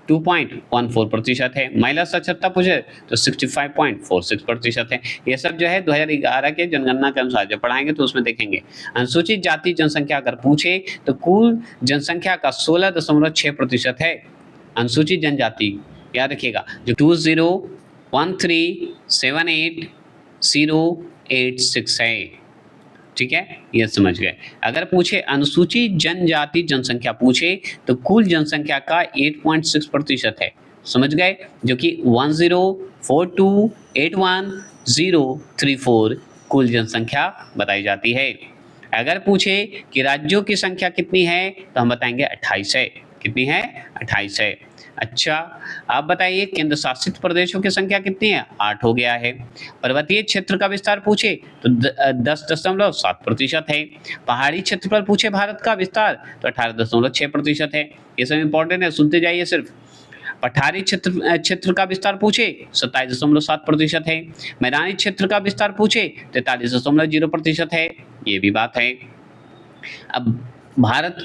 2.14% है। महिला साक्षरता पूछे तो 65.46% है। ये सब जो है 2011 के जनगणना के अनुसार जब पढ़ाएंगे तो उसमें देखेंगे। अनुसूचित जाति जनसंख्या अगर पूछे तो कुल जनसंख्या का 16.6% है अनुसूचित जनजाति, याद रखिएगा, जो 2013780886 है, ठीक है, ये समझ गए। अगर पूछे अनुसूचित जनजाति जनसंख्या पूछे तो कुल जनसंख्या का 8.6% है, समझ गए, जो कि 1042811034 कुल जनसंख्या बताई जाती है। अगर पूछे कि राज्यों की संख्या कितनी है तो हम बताएंगे 28 है। कितनी है? 28 है। अच्छा, आप बताइए केंद्र शासित प्रदेशों की संख्या कितनी है? 8 हो गया है। पर्वतीय क्षेत्र का विस्तार पूछे तो 10.7% है। पहाड़ी क्षेत्र पर पूछे भारत का विस्तार तो 18.6% है। ये सब इंपॉर्टेंट है, सुनते जाइए सिर्फ। पठारी क्षेत्र का विस्तार पूछे 27.7% है। मैदानी क्षेत्र का विस्तार पूछे 43.0% है। ये भी बात है। अब भारत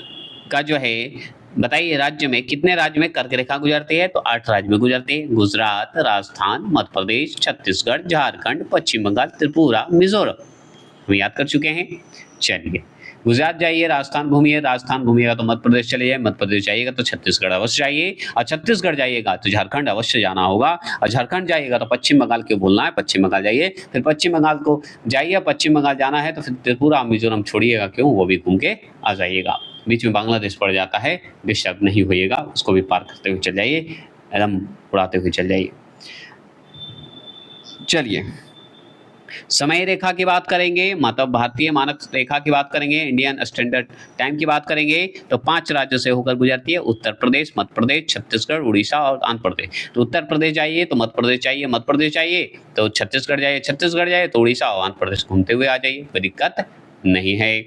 का जो है बताइए राज्य में कितने राज्य में कर्क रेखा गुजरती है? तो 8 राज्य में गुजरती है। गुजरात, राजस्थान, मध्य प्रदेश, छत्तीसगढ़, झारखंड, पश्चिम बंगाल, त्रिपुरा, मिजोरम। हम याद कर चुके हैं। चलिए, गुजरात जाइए, राजस्थान घूमिए, राजस्थान घूमिएगा तो मध्य प्रदेश चले जाइए, मध्य प्रदेश जाइएगा तो छत्तीसगढ़ अवश्य जाइए, और छत्तीसगढ़ जाइएगा तो झारखंड अवश्य जाना होगा, और झारखंड जाइएगा तो पश्चिम बंगाल क्यों बोलना है, पश्चिम बंगाल जाइए। फिर पश्चिम बंगाल को जाइए, पश्चिम बंगाल जाना है तो फिर त्रिपुरा मिजोरम छोड़िएगा क्यों, वो भी घूम के आ जाइएगा। बीच में बांग्लादेश पड़ जाता है, डिस्टर्ब नहीं होइएगा, उसको भी पार करते हुए चल जाइए, एकदम उड़ाते हुए चल जाइए। चलिए, समय रेखा की बात करेंगे, मतलब भारतीय मानक रेखा की बात करेंगे, इंडियन स्टैंडर्ड टाइम की बात करेंगे, तो 5 राज्यों से होकर गुजरती है, उत्तर प्रदेश, मध्य प्रदेश, छत्तीसगढ़, उड़ीसा और आंध्र प्रदेश। तो उत्तर प्रदेश जाइए तो मध्य प्रदेश जाइए, मध्य प्रदेश जाइए तो छत्तीसगढ़ जाइए, छत्तीसगढ़ जाइए तो उड़ीसा और आंध्र प्रदेश घूमते हुए आ जाइए, कोई दिक्कत नहीं है।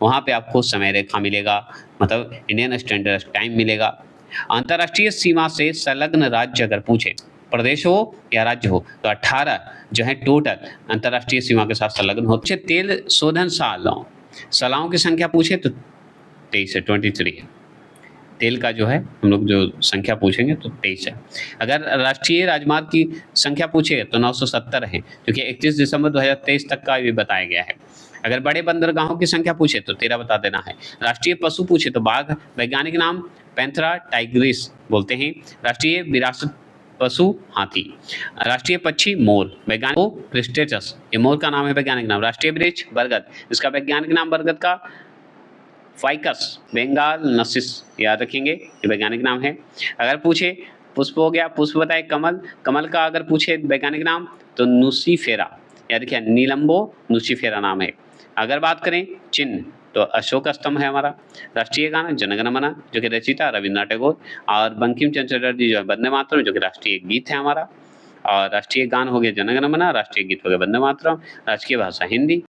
वहाँ पे आपको समय रेखा मिलेगा, मतलब इंडियन स्टैंडर्ड टाइम मिलेगा। अंतर्राष्ट्रीय सीमा से संलग्न राज्य अगर पूछे, प्रदेश हो या राज्य हो, तो 18 जो है टोटल अंतर्राष्ट्रीय सीमा के साथ संलग्न होते हैं। तेल शोधन सालाओं की संख्या पूछे तो 23 है, 23 है। तेल का जो है हम लोग जो संख्या पूछेंगे तो 23 है। अगर राष्ट्रीय राजमार्ग की संख्या पूछे तो 970 है, क्योंकि 31 दिसंबर 2023 तक का ये बताया गया है। अगर बड़े बंदरगाहों की संख्या पूछे तो 13 बता देना है। राष्ट्रीय पशु पूछे तो बाघ, वैज्ञानिक नाम पैंथेरा टाइग्रिस बोलते हैं। राष्ट्रीय विरासत पशु हाथी। राष्ट्रीय पक्षी मोर, वैज्ञानिक क्रिस्टेटस, ये मोर का नाम है, वैज्ञानिक नाम। राष्ट्रीय वृक्ष बरगद, इसका वैज्ञानिक नाम बरगद का फाइकस बेंगाल नसिस, याद रखेंगे, ये वैज्ञानिक नाम है। अगर पूछे पुष्प हो गया, पुष्प बताए कमल, कमल का अगर पूछे वैज्ञानिक नाम तो नुसिफेरा, याद रखिए नीलम्बो नुसिफेरा नाम है। अगर बात करें चिन्ह तो अशोक स्तंभ है हमारा। राष्ट्रीय गाना जनगण मन, जो कि रचिता रविन्द्रनाथ टैगोर, और बंकिम चंद्र चटर्जी जो है वंदे मातरम, जो कि राष्ट्रीय गीत है हमारा। और राष्ट्रीय गान हो गया जनगण मन, राष्ट्रीय गीत हो गया वंदे मातरम, राष्ट्रीय भाषा हिंदी।